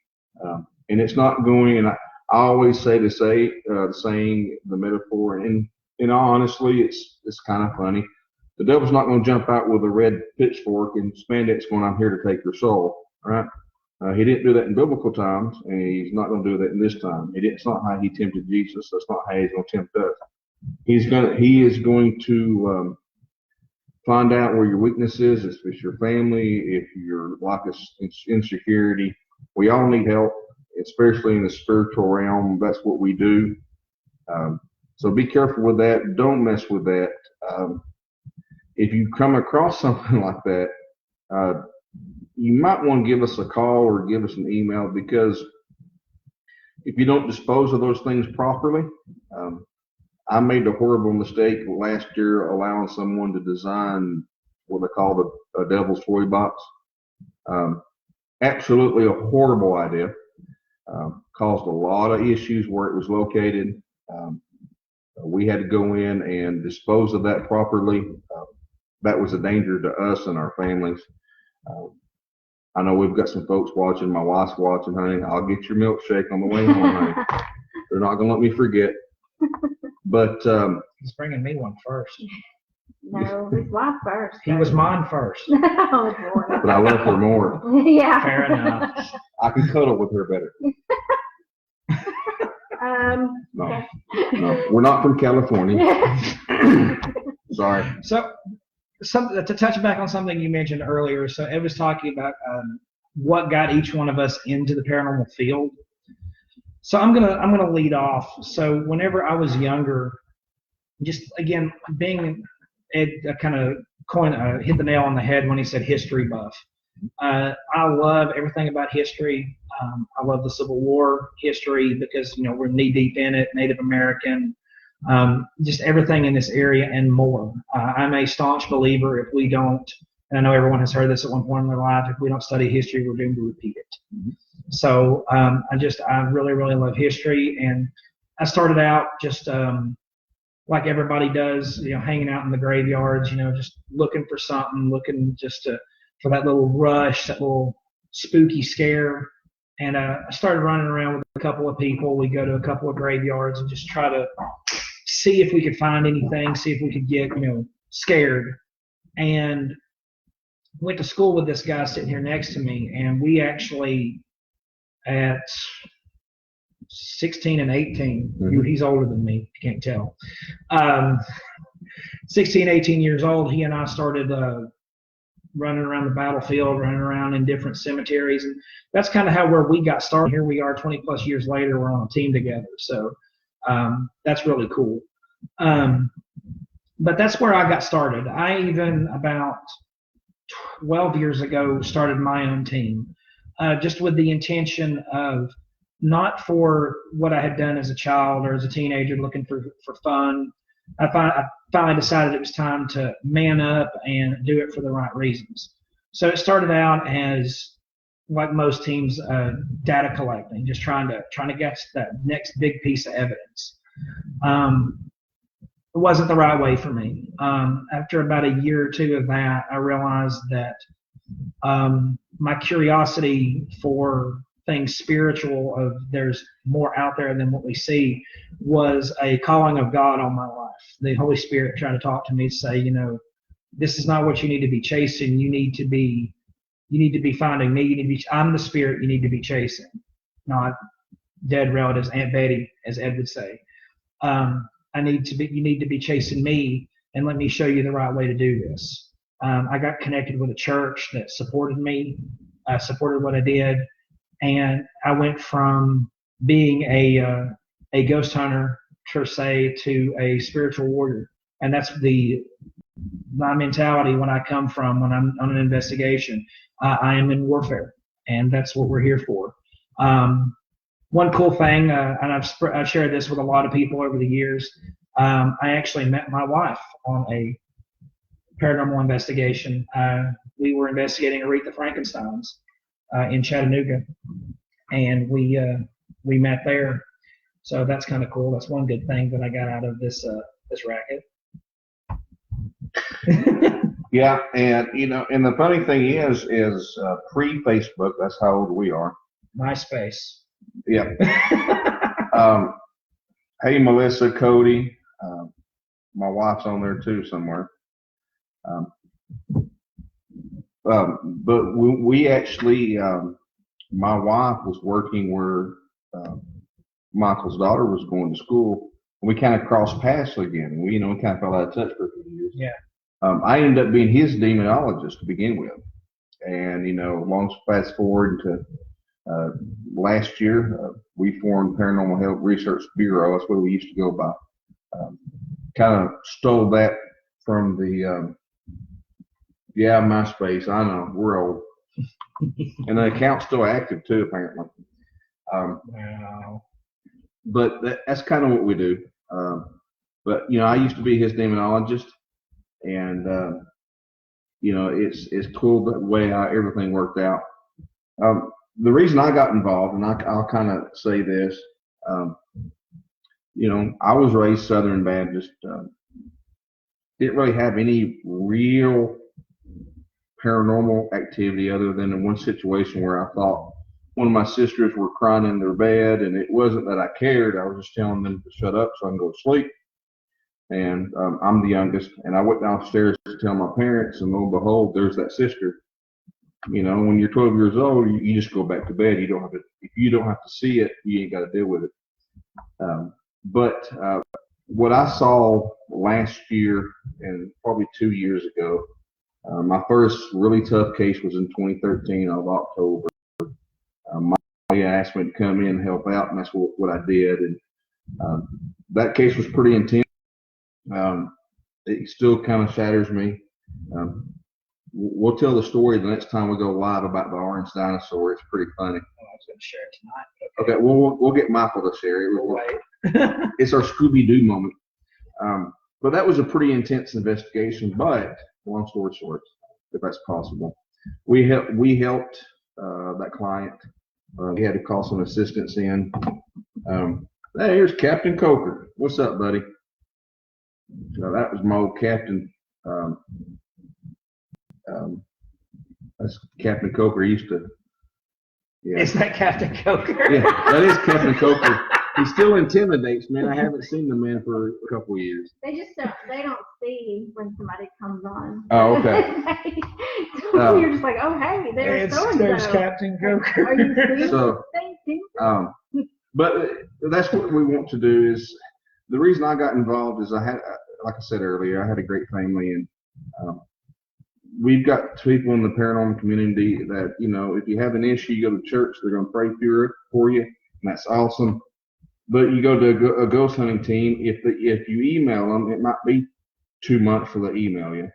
And it's not going, and I always say the saying, the metaphor, and honestly, it's kind of funny. The devil's not going to jump out with a red pitchfork and spandex going, I'm here to take your soul, right? He didn't do that in biblical times, and he's not going to do that in this time. It's not how he tempted Jesus. That's not how he's going to tempt us. He is going to find out where your weakness is. If it's your family, if you're like insecurity. We all need help, especially in the spiritual realm. That's what we do. So be careful with that. Don't mess with that. If you come across something like that, you might want to give us a call or give us an email, because if you don't dispose of those things properly, I made a horrible mistake last year allowing someone to design what they call a devil's toy box. Absolutely a horrible idea. Caused a lot of issues where it was located. We had to go in and dispose of that properly. That was a danger to us and our families. I know we've got some folks watching. My wife's watching, honey. I'll get your milkshake on the way home, honey. They're not going to let me forget. But he's bringing me one first. No, his wife first. He was mine first. Oh, boy. But I love her more. Yeah. Fair enough. I can cuddle with her better. No, Okay. no, we're not from California. Sorry. So, to touch back on something you mentioned earlier, so Ed was talking about what got each one of us into the paranormal field. So I'm gonna lead off. So whenever I was younger, just again being Ed kind of hit the nail on the head when he said history buff. I love everything about history. I love the Civil War history because we're knee deep in it. Native American, just everything in this area and more. I'm a staunch believer if we don't, and I know everyone has heard this at one point in their life, if we don't study history, we're doomed to repeat it. Mm-hmm. So I really, really love history, and I started out just like everybody does, hanging out in the graveyards, just looking for something, looking just for that little rush, that little spooky scare. And I started running around with a couple of people. We go to a couple of graveyards and just try to see if we could find anything, see if we could get, scared. And went to school with this guy sitting here next to me, and we actually, at 16 and 18, he's older than me, you can't tell. 16, 18 years old, he and I started running around the battlefield, running around in different cemeteries. And that's kind of where we got started. Here we are 20 plus years later, we're on a team together. So that's really cool. But that's where I got started. I even about 12 years ago started my own team, just with the intention of not for what I had done as a child or as a teenager looking for fun. I finally decided it was time to man up and do it for the right reasons. So it started out as, like most teams, data collecting, just trying to get that next big piece of evidence. It wasn't the right way for me. After about a year or two of that, I realized that my curiosity for things spiritual, of there's more out there than what we see, was a calling of God on my life. The Holy Spirit trying to talk to me to say, this is not what you need to be chasing. You need to be finding me. I'm the spirit you need to be chasing, not dead relatives, Aunt Betty, as Ed would say. You need to be chasing me, and let me show you the right way to do this. I got connected with a church that supported me, supported what I did. And I went from being a ghost hunter, per se, to a spiritual warrior. And that's my mentality when I come from, when I'm on an investigation. I am in warfare, and that's what we're here for. One cool thing, and I've shared this with a lot of people over the years, I actually met my wife on a paranormal investigation. We were investigating Aretha Frankenstein's in Chattanooga, and we met there. So that's kind of cool. That's one good thing that I got out of this racket. Yeah, and and the funny thing is pre-Facebook. That's how old we are. MySpace. Yeah. Hey, Melissa, Cody, my wife's on there too somewhere. But we actually, my wife was working where Michael's daughter was going to school. And we kind of crossed paths again. We, kind of fell out of touch for a few years. Yeah. I ended up being his demonologist to begin with. And, long fast forward to last year, we formed Paranormal Health Research Bureau. That's what we used to go by. Kind of stole that from the MySpace. I know, we're old. And the account's still active too, apparently. Wow. but that's kind of what we do. But you know, I used to be his demonologist, and you know, it's cool the way how everything worked out. The reason I got involved, and I'll kind of say this, you know, I was raised Southern Baptist. Didn't really have any real paranormal activity other than in one situation where I thought one of my sisters were crying in their bed, and it wasn't that I cared. I was just telling them to shut up so I can go to sleep. And I'm the youngest, and I went downstairs to tell my parents, and lo and behold, there's that sister. You know, when you're 12 years old, you just go back to bed. You don't have to. If you don't have to see it, you ain't got to deal with it. But what I saw last year and probably 2 years ago, my first really tough case was in 2013 of October. My asked me to come in and help out, and that's what I did. And that case was pretty intense. It still kind of shatters me. We'll tell the story the next time we go live about the orange dinosaur. It's pretty funny. Oh, I was going to share it tonight. Okay, we'll get Michael to share it. It's our Scooby-Doo moment. But that was a pretty intense investigation. But long story short, if that's possible, we helped that client. We had to call some assistance in. Hey, here's Captain Coker. What's up, buddy? So that was my old captain. That's Captain Coker used to. Yeah. Is that Captain Coker? Yeah, that is Captain Coker. He still intimidates, man. I haven't seen the man for a couple of years. They don't see when somebody comes on. Oh, okay. So you're just like, oh, hey, there's Captain Coker. Are you serious? So, but that's what we want to do. Is the reason I got involved is I had, like I said earlier, I had a great family, and we've got people in the paranormal community that, you know, if you have an issue, you go to church, they're going to pray for you, and that's awesome. But you go to a ghost hunting team, if you email them, it might be 2 months for they email you,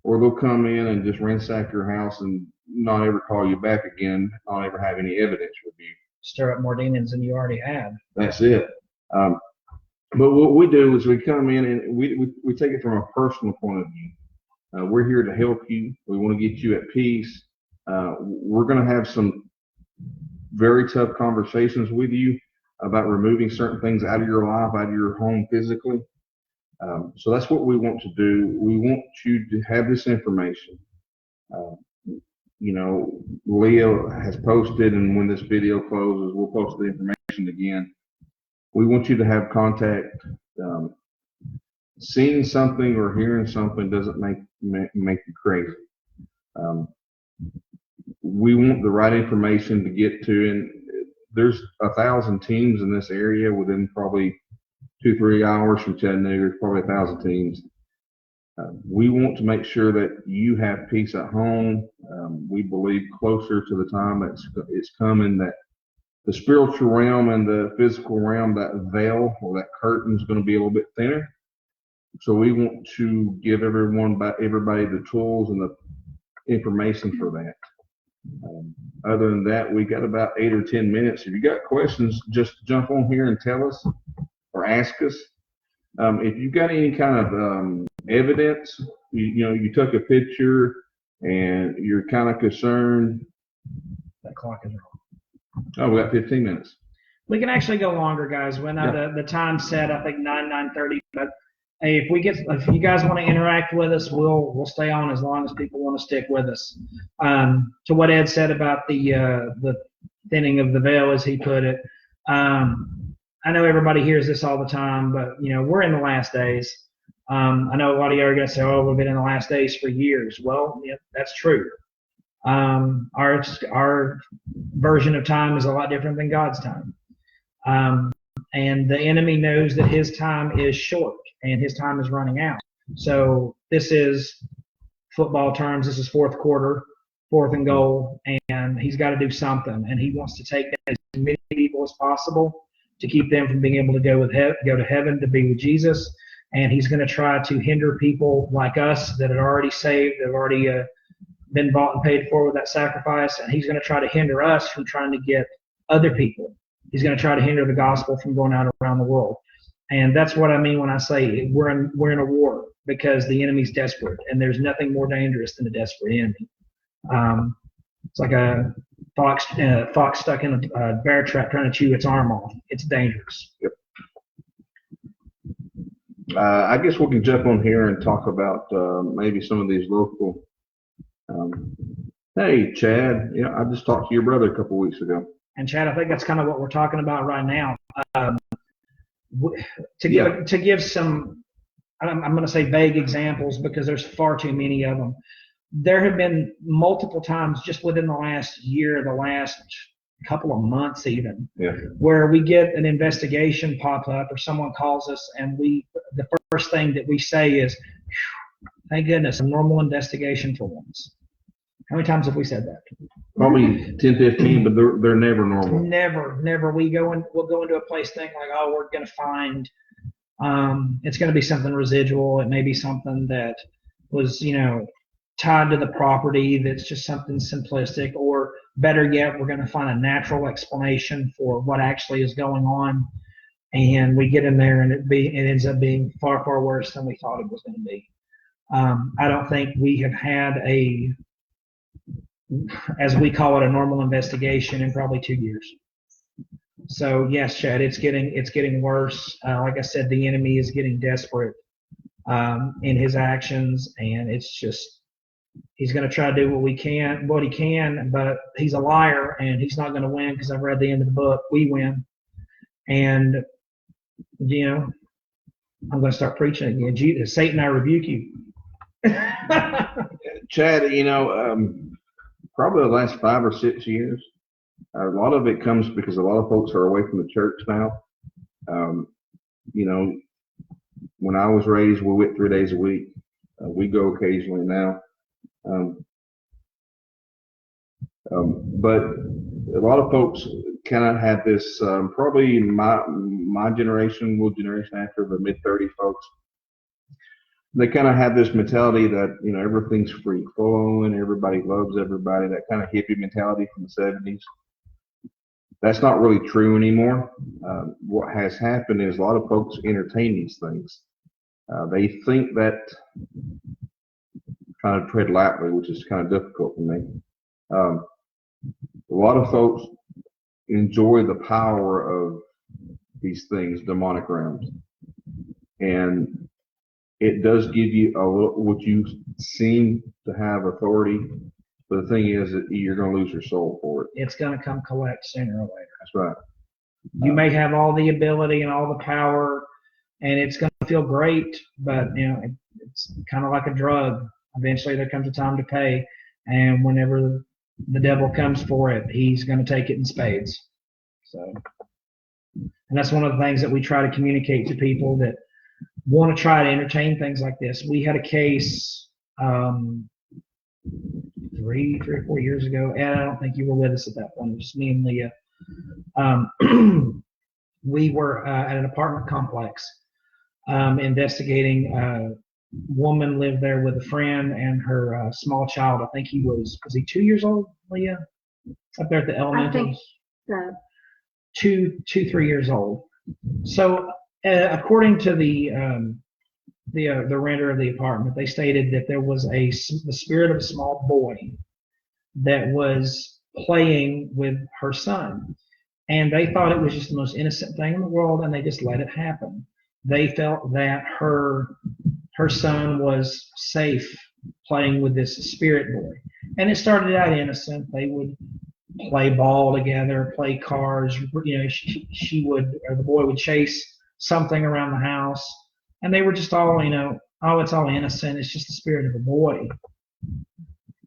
or they'll come in and just ransack your house and not ever call you back again, not ever have any evidence with you. Stir up more demons than you already have. That's it. But what we do is we come in and we take it from a personal point of view. We're here to help you. We want to get you at peace. We're going to have some very tough conversations with you about removing certain things out of your life, out of your home physically. So that's what we want to do. We want you to have this information. You know, Leah has posted, and when this video closes, we'll post the information again. We want you to have contact. Seeing something or hearing something doesn't make you crazy. We want the right information to get to, and there's 1,000 teams in this area within probably 2-3 hours from Chattanooga. There's probably 1,000 teams. We want to make sure that you have peace at home. We believe closer to the time that it's coming that the spiritual realm and the physical realm, that veil or that curtain is going to be a little bit thinner. So we want to give everybody the tools and the information for that. Other than that, we got about 8 or 10 minutes. If you got questions, just jump on here and tell us or ask us. If you got any kind of evidence, you took a picture and you're kind of concerned. That clock is wrong. Oh, we got 15 minutes. We can actually go longer, guys. When the time set, I think 9:30. But hey, if you guys want to interact with us, we'll stay on as long as people want to stick with us. To what Ed said about the thinning of the veil, as he put it, I know everybody hears this all the time, but we're in the last days. I know a lot of you are going to say, "Oh, we've been in the last days for years." Well, yeah, that's true. Our version of time is a lot different than God's time. And the enemy knows that his time is short and his time is running out. So this is football terms. This is fourth quarter, 4th and goal, and he's got to do something. And he wants to take as many people as possible to keep them from being able to go to heaven to be with Jesus. And he's going to try to hinder people like us that are already saved, that have already been bought and paid for with that sacrifice. And he's going to try to hinder us from trying to get other people He's going to try to hinder the gospel from going out around the world. And that's what I mean when I say we're in a war, because the enemy's desperate, and there's nothing more dangerous than a desperate enemy. It's like a fox stuck in a bear trap trying to chew its arm off. It's dangerous. Yep. I guess we can jump on here and talk about maybe some of these local. Hey, Chad, I just talked to your brother a couple weeks ago. And Chad, I think that's kind of what we're talking about right now. To give some, I'm going to say vague examples because there's far too many of them. There have been multiple times just within the last year, the last couple of months even, where we get an investigation pop up or someone calls us and the first thing that we say is, thank goodness, a normal investigation for once. How many times have we said that? Probably 10, 15, but they're never normal. Never. We'll go into a place thinking like, oh, we're going to find, it's going to be something residual. It may be something that was, tied to the property that's just something simplistic, or better yet, we're going to find a natural explanation for what actually is going on. And we get in there and it ends up being far, far worse than we thought it was going to be. I don't think we have had as we call it, a normal investigation in probably 2 years. So yes, Chad, it's getting worse. Like I said, the enemy is getting desperate in his actions, and it's just, he's going to try to do what he can, but he's a liar, and he's not going to win, because I've read the end of the book. We win. And, I'm going to start preaching again. Jesus, Satan, I rebuke you. Chad, probably the last 5 or 6 years, a lot of it comes because a lot of folks are away from the church now. When I was raised, we went 3 days a week. We go occasionally now. But a lot of folks kind of had this, probably my generation, generation after, the mid-30s folks, they kind of have this mentality that, everything's free flowing, everybody loves everybody, that kind of hippie mentality from the 70s. That's not really true anymore. What has happened is a lot of folks entertain these things. They think that, kind of tread lightly, which is kind of difficult for me. A lot of folks enjoy the power of these things, demonic realms. And it does give you a little, what you seem to have authority, but the thing is that you're going to lose your soul for it. It's going to come collect sooner or later. That's right. You may have all the ability and all the power, and it's going to feel great, but it's kind of like a drug. Eventually there comes a time to pay, and whenever the devil comes for it, he's going to take it in spades. So, and that's one of the things that we try to communicate to people that want to try to entertain things like this. We had a case 3 or 4 years ago, and I don't think you were with us at that point. It was just me and Leah. We were at an apartment complex investigating. Woman lived there with a friend and her small child. I think was he 2 years old, Leah? Up there at the elementary. I think so. 3 years old. So according to the renter of the apartment, they stated that there was the spirit of a small boy that was playing with her son, and they thought it was just the most innocent thing in the world, and they just let it happen. They felt that her son was safe playing with this spirit boy, and it started out innocent. They would play ball together, play cards. She would, or the boy would chase something around the house, and they were just all, oh, it's all innocent. It's just the spirit of a boy.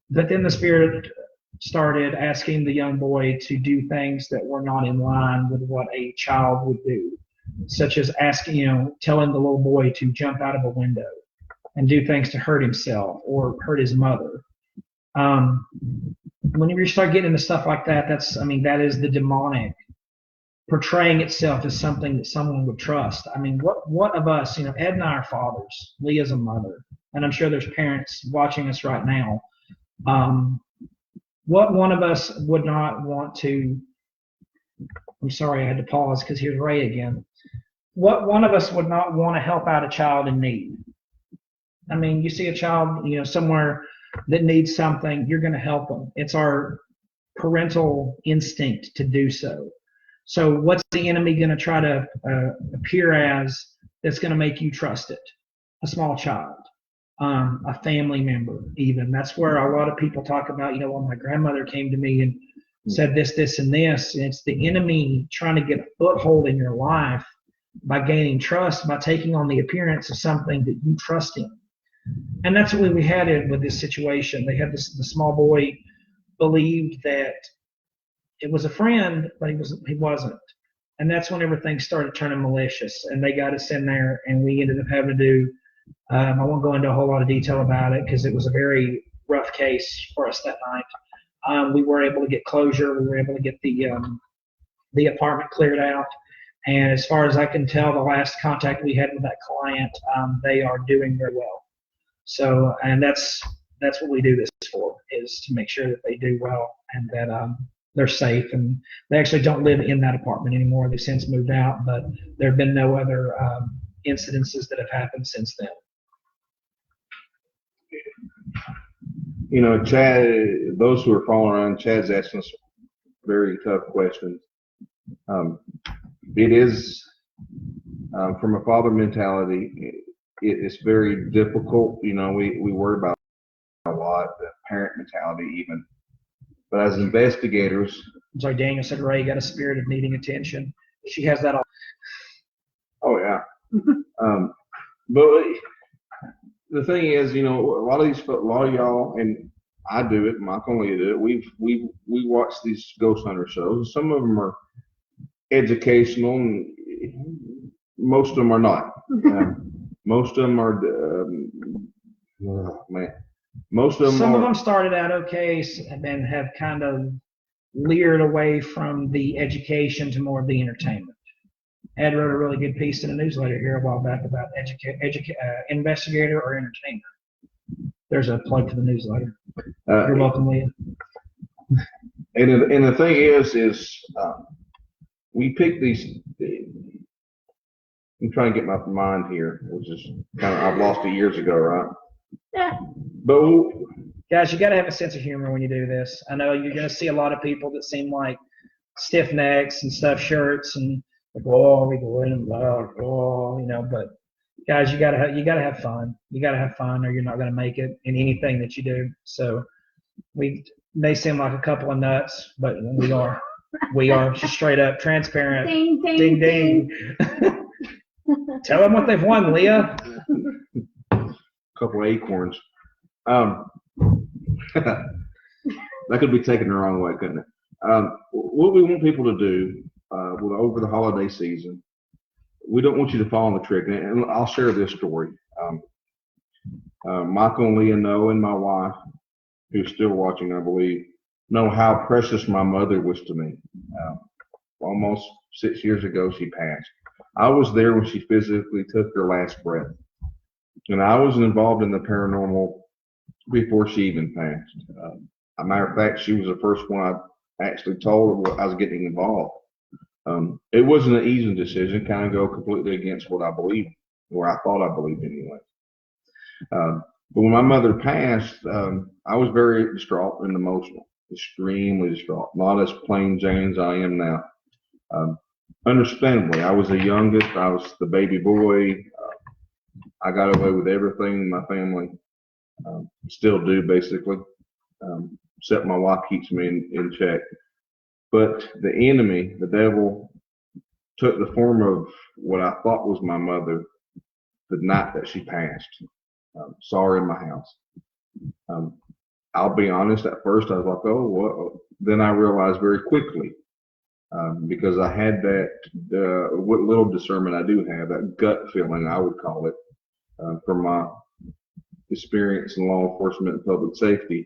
But then the spirit started asking the young boy to do things that were not in line with what a child would do, such as telling the little boy to jump out of a window and do things to hurt himself or hurt his mother. Whenever you start getting into stuff like that, that is the demonic portraying itself as something that someone would trust. What of us, Ed and I are fathers, Leah's a mother, and I'm sure there's parents watching us right now. What one of us would not want to, I'm sorry I had to pause because here's Ray again. What one of us would not want to help out a child in need? I mean, you see a child, somewhere that needs something, you're going to help them. It's our parental instinct to do so. So what's the enemy going to try to appear as that's going to make you trust it? A small child, a family member even. That's where a lot of people talk about, well, my grandmother came to me and said this, this, and this. And it's the enemy trying to get a foothold in your life by gaining trust, by taking on the appearance of something that you trust in. And that's what we had with this situation. They had the small boy believed that it was a friend, but he wasn't. And that's when everything started turning malicious, and they got us in there, and we ended up having to do, I won't go into a whole lot of detail about it because it was a very rough case for us that night. We were able to get closure. We were able to get the apartment cleared out. And as far as I can tell, the last contact we had with that client, they are doing very well. So, and that's what we do this for, is to make sure that they do well and that they're safe. And they actually don't live in that apartment anymore. They've since moved out, but there have been no other incidences that have happened since then. Chad, those who are following around, Chad's asking us very tough questions. It is, from a father mentality, it's very difficult. We worry about a lot, the parent mentality even. But as investigators, it's like Daniel said, Ray got a spirit of needing attention. She has that all. Oh yeah. But the thing is, a lot of y'all, and I do it, Michael and Leah do it. We watch these ghost hunter shows. Some of them are educational, and most of them are not. Most of them are, most of them. Some of them started out okay, and then have kind of leered away from the education to more of the entertainment. Ed wrote a really good piece in a newsletter here a while back about investigator or entertainer. There's a plug for the newsletter. You're welcome, Leah. And the thing is we pick these. I'm trying to get my mind here, which is I've lost it years ago, right? Yeah. But guys, you got to have a sense of humor when you do this. I know you're going to see a lot of people that seem like stiff necks and stuffed shirts and like, oh, we go in and but guys, you gotta have fun. You gotta have fun, or you're not gonna make it in anything that you do. So we may seem like a couple of nuts, but we are just straight up transparent. Ding, ding, ding. Tell them what they've won, Leah. Couple of acorns. That could be taken the wrong way, couldn't it? What we want people to do over the holiday season, we don't want you to fall on the trick. And I'll share this story. Michael and Leah know, and my wife, who's still watching, I believe, know how precious my mother was to me. Almost 6 years ago, she passed. I was there when she physically took her last breath. And I was involved in the paranormal before she even passed. As a matter of fact, she was the first one I actually told her I was getting involved. It wasn't an easy decision, kind of go completely against what I believed, or I thought I believed anyway. But when my mother passed, I was very distraught and emotional, extremely distraught. Not as plain Jane as I am now. Understandably, I was the youngest. I was the baby boy. I got away with everything in my family. Still do, basically. Except my wife keeps me in check. But the enemy, the devil, took the form of what I thought was my mother the night that she passed. Saw her in my house. I'll be honest, at first I was like, oh, well. Then I realized very quickly, because I had that, what little discernment I do have, that gut feeling, I would call it, from my experience in law enforcement and public safety,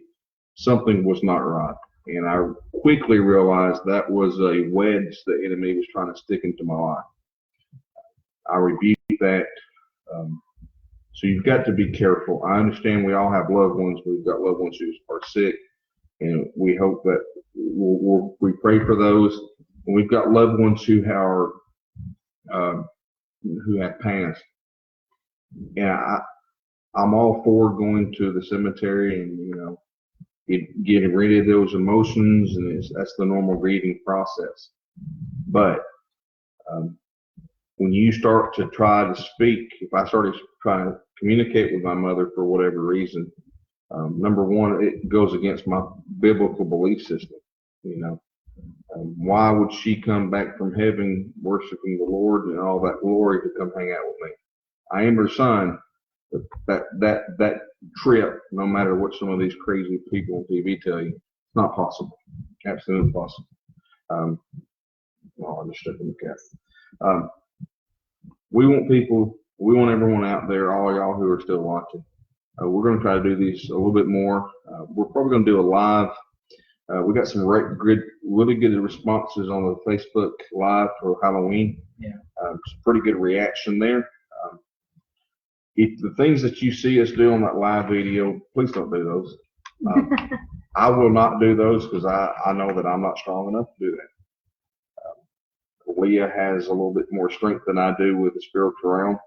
something was not right. And I quickly realized that was a wedge the enemy was trying to stick into my life. I rebuked that. So you've got to be careful. I understand we all have loved ones. We've got loved ones who are sick, and we hope that we pray for those. we've got loved ones who are who have passed, and I'm all for going to the cemetery and getting rid of those emotions, and that's the normal grieving process. But when you start to try to speak, if I started trying to communicate with my mother for whatever reason, number one, it goes against my biblical belief system. Why would she come back from heaven worshiping the Lord and all that glory to come hang out with me? I am her son, but that trip, no matter what some of these crazy people on TV tell you, it's not possible. Absolutely impossible. I just stuck in the cat. We want everyone out there, all y'all who are still watching. We're going to try to do these a little bit more. We're probably going to do a live. We got some really good responses on the Facebook Live for Halloween. Yeah. Some pretty good reaction there. If the things that you see us do on that live video, please don't do those. I will not do those because I know that I'm not strong enough to do that. Leah has a little bit more strength than I do with the spiritual realm.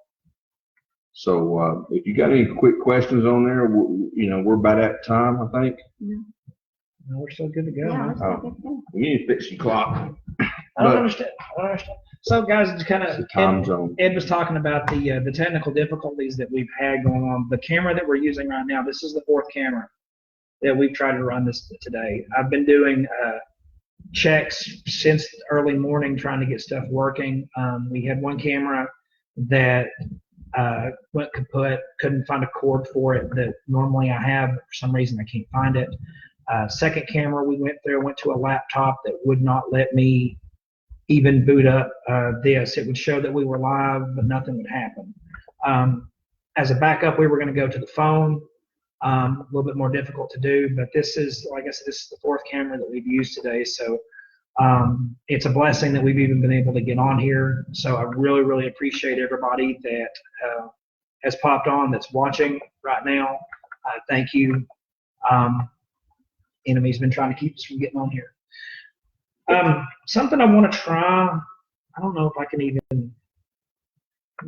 So if you got any quick questions on there, we're about at time, I think. Yeah. No, we're still good to go. Yeah, we're still good to go. We need to fix your clock. I don't understand. So, guys, it's kind of time zone. Ed was talking about the technical difficulties that we've had going on. The camera that we're using right now, this is the fourth camera that we've tried to run this today. I've been doing checks since early morning trying to get stuff working. We had one camera that went kaput, couldn't find a cord for it that normally I have, but for some reason I can't find it. Second camera we went to a laptop that would not let me even boot up this. It would show that we were live, but nothing would happen. As a backup, we were going to go to the phone. A little bit more difficult to do, but this is, like I said, this is the fourth camera that we've used today. So it's a blessing that we've even been able to get on here. So I really, really appreciate everybody that has popped on, that's watching right now. Thank you. Enemy's been trying to keep us from getting on here. Something I want to try. I don't know if I can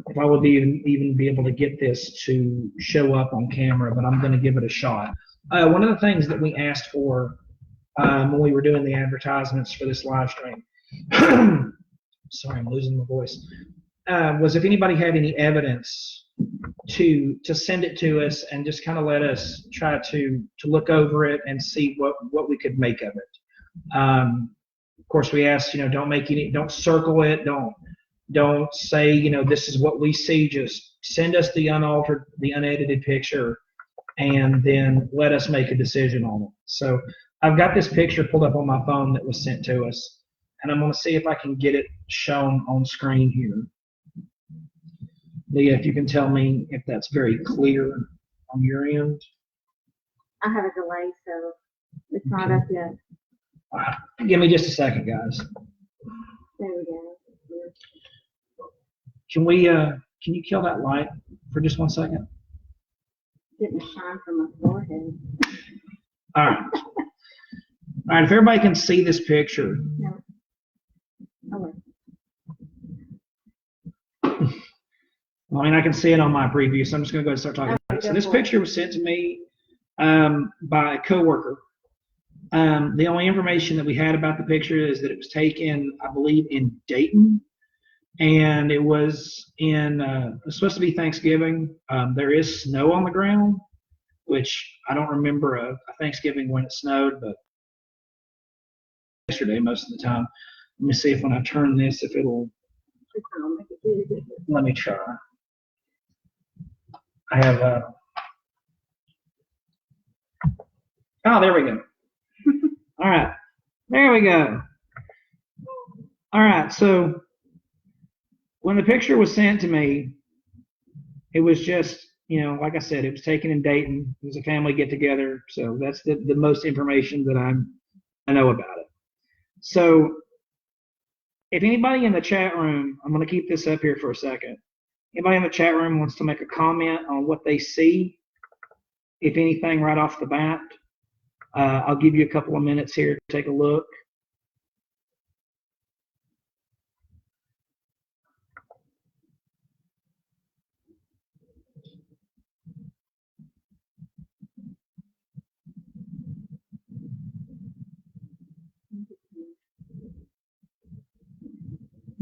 if I would even be able to get this to show up on camera, but I'm going to give it a shot. One of the things that we asked for when we were doing the advertisements for this live stream, sorry, I'm losing my voice, was if anybody had any evidence to send it to us and just kind of let us try to look over it and see what we could make of it. Of course, we asked, don't circle it, don't say, this is what we see. Just send us the unaltered, the unedited picture, and then let us make a decision on it. So I've got this picture pulled up on my phone that was sent to us, and I'm going to see if I can get it shown on screen here. Leah, if you can tell me if that's very clear on your end. I have a delay, so it's not up yet. Give me just a second, guys. There we go. Can you kill that light for just 1 second? Getting shine from my forehead. All right. All right, if everybody can see this picture. No. Oh, Well, I mean, I can see it on my preview, so I'm just going to go and start talking about it. So this picture was sent to me by a coworker. The only information that we had about the picture is that it was taken, I believe, in Dayton, and it was it's supposed to be Thanksgiving. There is snow on the ground, which I don't remember a Thanksgiving when it snowed, but yesterday most of the time. Let me see if when I turn this, if it'll, let me try. I have oh, there we go. All right, there we go. All right, so when the picture was sent to me, it was just, like I said, it was taken in Dayton. It was a family get-together, so that's the most information that I know about it. So if anybody in the chat room, I'm going to keep this up here for a second. Anybody in the chat room wants to make a comment on what they see, if anything, right off the bat, I'll give you a couple of minutes here to take a look.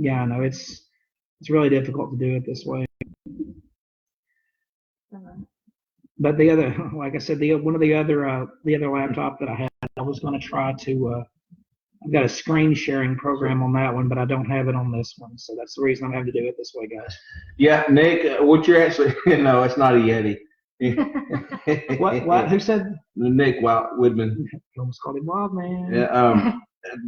Yeah, I know it's really difficult to do it this way. But the other, like I said, one of the other laptop that I had, I was going to try to. I've got a screen sharing program on that one, but I don't have it on this one, so that's the reason I'm having to do it this way, guys. Yeah, Nick, what you're actually no, it's not a Yeti. What? Who said? Nick Woodman. You almost called him Wild Man. Yeah,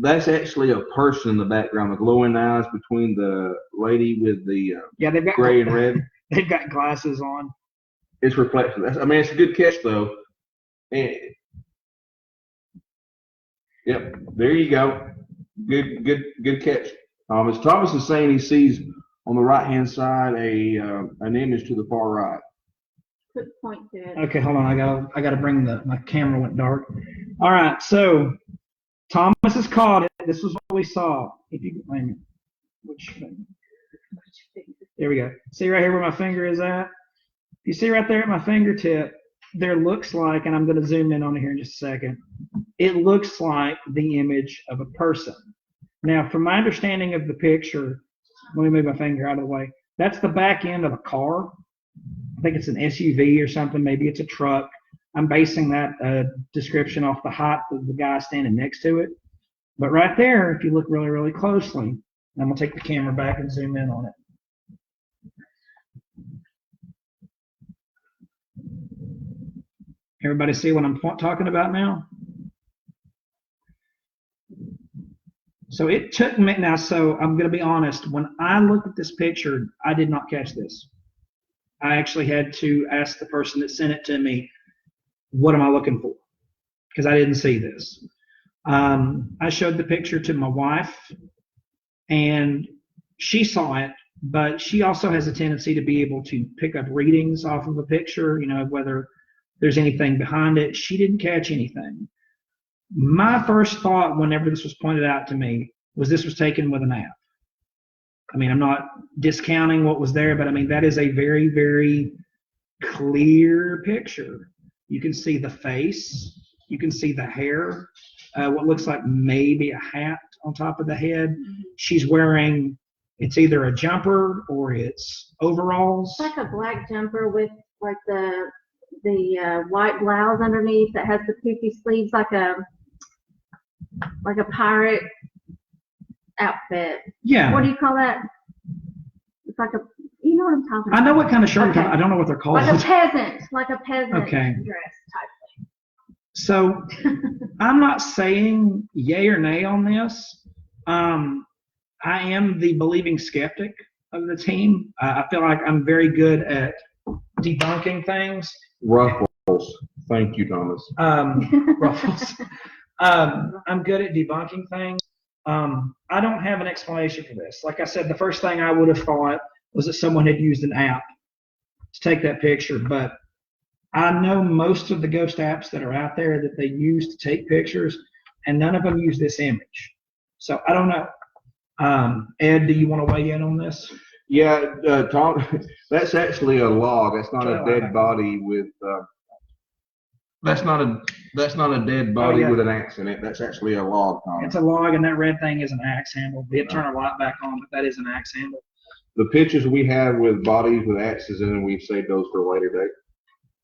that's actually a person in the background, the glowing eyes between the lady with the they've got gray and red. They've got glasses on. It's reflective. I mean, it's a good catch though. Yep, there you go. Good catch, Thomas. Thomas is saying he sees on the right-hand side an image to the far right. Quick point to it. Okay, hold on. I gotta bring my camera went dark. All right, so Thomas has caught it. This was what we saw. If you wait a minute. Which finger? There we go. See right here where my finger is at? You see right there at my fingertip, there looks like, and I'm going to zoom in on it here in just a second, it looks like the image of a person. Now, from my understanding of the picture, let me move my finger out of the way, that's the back end of a car. I think it's an SUV or something. Maybe it's a truck. I'm basing that description off the height of the guy standing next to it. But right there, if you look really, really closely, I'm going to take the camera back and zoom in on it. Everybody see what I'm talking about now? So it took me, now, so I'm going to be honest, when I looked at this picture, I did not catch this. I actually had to ask the person that sent it to me, what am I looking for? Because I didn't see this. I showed the picture to my wife, and she saw it, but she also has a tendency to be able to pick up readings off of a picture, whether there's anything behind it. She didn't catch anything. My first thought whenever this was pointed out to me was this was taken with an app. I mean, I'm not discounting what was there, but I mean, that is a very, very clear picture. You can see the face. You can see the hair, what looks like maybe a hat on top of the head. She's wearing, it's either a jumper or it's overalls. It's like a black jumper with like the white blouse underneath that has the poofy sleeves, like a pirate outfit. Yeah. What do you call that? It's like you know what I'm talking about. I know what kind of shirt. Okay. I don't know what they're called. Like a peasant Okay. dress type thing. So I'm not saying yay or nay on this. I am the believing skeptic of the team. I feel like I'm very good at debunking things. Ruffles. Thank you, Thomas. Ruffles. I'm good at debunking things. I don't have an explanation for this. Like I said, the first thing I would have thought was that someone had used an app to take that picture, but I know most of the ghost apps that are out there that they use to take pictures, and none of them use this image. So I don't know. Ed, do you want to weigh in on this? Yeah, Tom, that's actually a log. That's not a dead body with. That's not a dead body with an axe in it. That's actually a log, Tom. It's a log, and that red thing is an axe handle. We had turned a light back on, but that is an axe handle. The pictures we have with bodies with axes in them, we've saved those for a later date.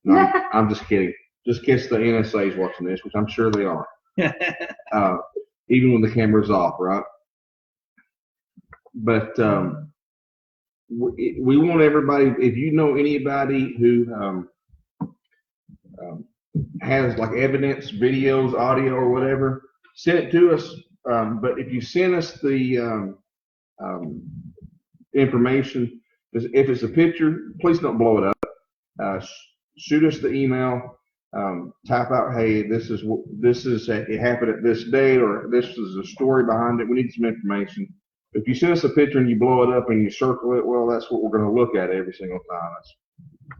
No, I'm just kidding. Just in case the NSA is watching this, which I'm sure they are. Even when the camera's off, right? But we want everybody, if you know anybody who has like evidence, videos, audio, or whatever, send it to us. But if you send us the information, if it's a picture, please don't blow it up. Shoot us the email. Type out, hey, it happened at this date, or this is a story behind it. We need some information. If you send us a picture and you blow it up and you circle it, well, that's what we're going to look at every single time.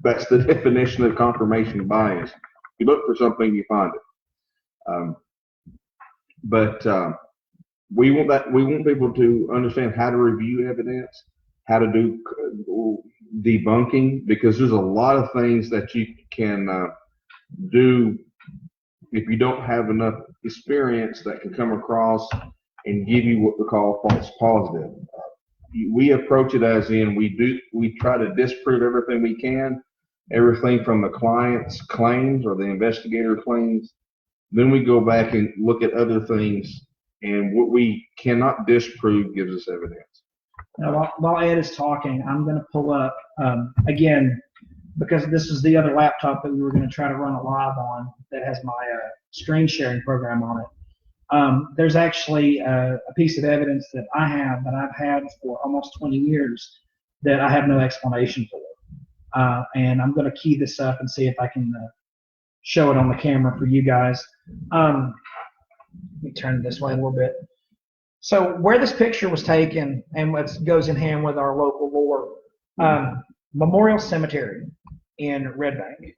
That's the definition of confirmation bias. You look for something, you find it. But we want people to understand how to review evidence, how to do debunking, because there's a lot of things that you can do if you don't have enough experience that can come across and give you what we call false positive. we approach it as in we try to disprove everything we can, everything from the client's claims or the investigator claims. Then we go back and look at other things, and what we cannot disprove gives us evidence. Now, while Ed is talking, I'm going to pull up, again, because this is the other laptop that we were going to try to run a live on that has my screen sharing program on it. There's actually a piece of evidence that I have that I've had for almost 20 years that I have no explanation for. And I'm going to key this up and see if I can show it on the camera for you guys. Let me turn it this way a little bit. So where this picture was taken, and what goes in hand with our local lore, Memorial Cemetery in Red Bank.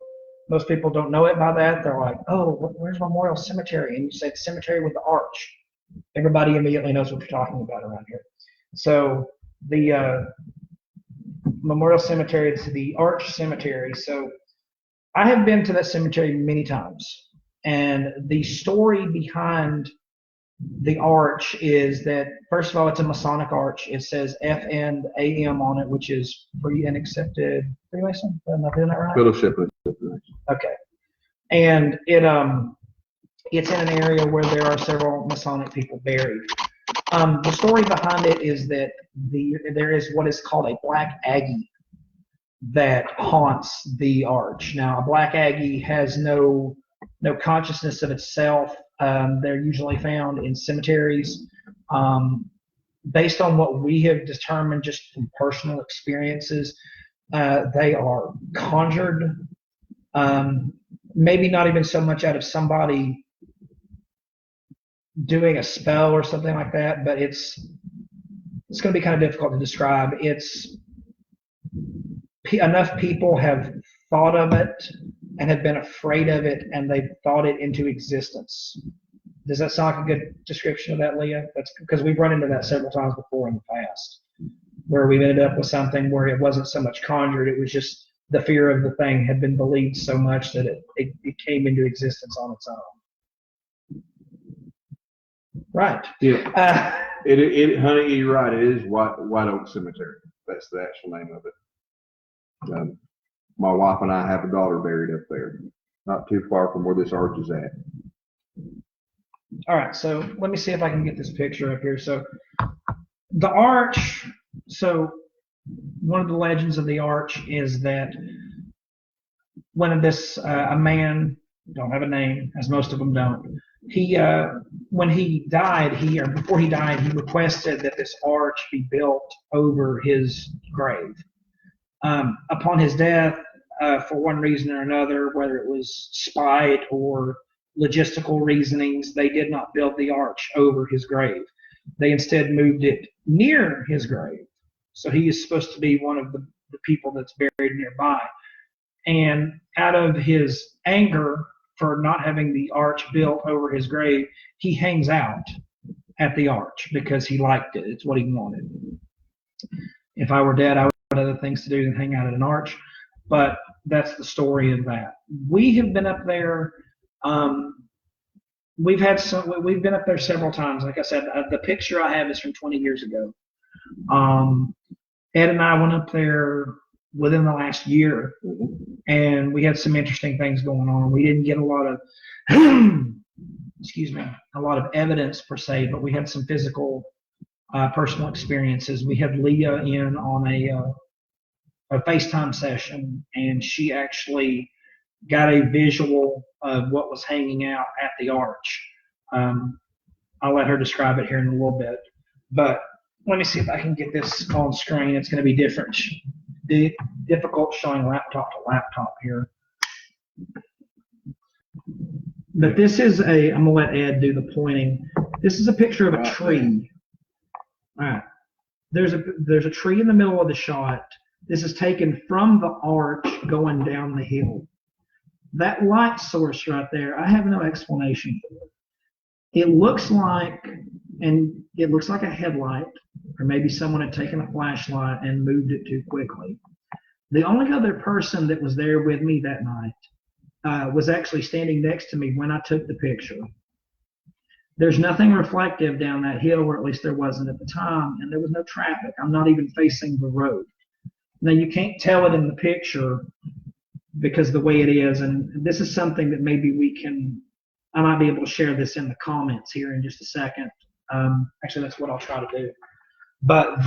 Most people don't know it by that. They're like, oh, where's Memorial Cemetery? And you say cemetery with the arch. Everybody immediately knows what you're talking about around here. So the Memorial Cemetery is the Arch Cemetery. So I have been to that cemetery many times. And the story behind the arch is that, first of all, it's a Masonic arch. It says F and AM on it, which is free and accepted Freemason. Am I doing that right? Fellowship. Okay. And it's in an area where there are several Masonic people buried. The story behind it is that there is what is called a black Aggie that haunts the arch. Now, a black Aggie has no consciousness of itself. They're usually found in cemeteries. Based on what we have determined just from personal experiences, they are conjured, maybe not even so much out of somebody doing a spell or something like that, but it's going to be kind of difficult to describe. It's enough people have thought of it and have been afraid of it, and they've thought it into existence. Does that sound like a good description of that, Leah? That's because we've run into that several times before in the past, where we've ended up with something where it wasn't so much conjured, it was just the fear of the thing had been believed so much that it came into existence on its own. Right. Yeah. Honey, you're right. It is White Oak Cemetery. That's the actual name of it. My wife and I have a daughter buried up there, not too far from where this arch is at. All right, so let me see if I can get this picture up here. So the arch, so one of the legends of the arch is that when a man, don't have a name, as most of them don't, when he died, or before he died, he requested that this arch be built over his grave. Upon his death, for one reason or another, whether it was spite or logistical reasonings, they did not build the arch over his grave. They instead moved it near his grave. So he is supposed to be one of the people that's buried nearby. And out of his anger for not having the arch built over his grave, he hangs out at the arch because he liked it. It's what he wanted. If I were dead, I would have other things to do than hang out at an arch. But that's the story of that. We have been up there. We've been up there several times. Like I said, the picture I have is from 20 years ago. Ed and I went up there within the last year, and we had some interesting things going on. We didn't get a lot of, a lot of evidence per se, but we had some physical, personal experiences. We had Leah in on a FaceTime session, and she actually got a visual of what was hanging out at the arch. I'll let her describe it here in a little bit, but let me see if I can get this on screen. It's going to be difficult showing laptop to laptop here. But this is I'm going to let Ed do the pointing. This is a picture of a tree. All right. There's a tree in the middle of the shot. This is taken from the arch going down the hill. That light source right there, I have no explanation for it. It looks like a headlight, or maybe someone had taken a flashlight and moved it too quickly. The only other person that was there with me that night was actually standing next to me when I took the picture. There's nothing reflective down that hill, or at least there wasn't at the time, and there was no traffic. I'm not even facing the road. Now, you can't tell it in the picture because of the way it is, and this is something that maybe I might be able to share this in the comments here in just a second. Actually, that's what I'll try to do. But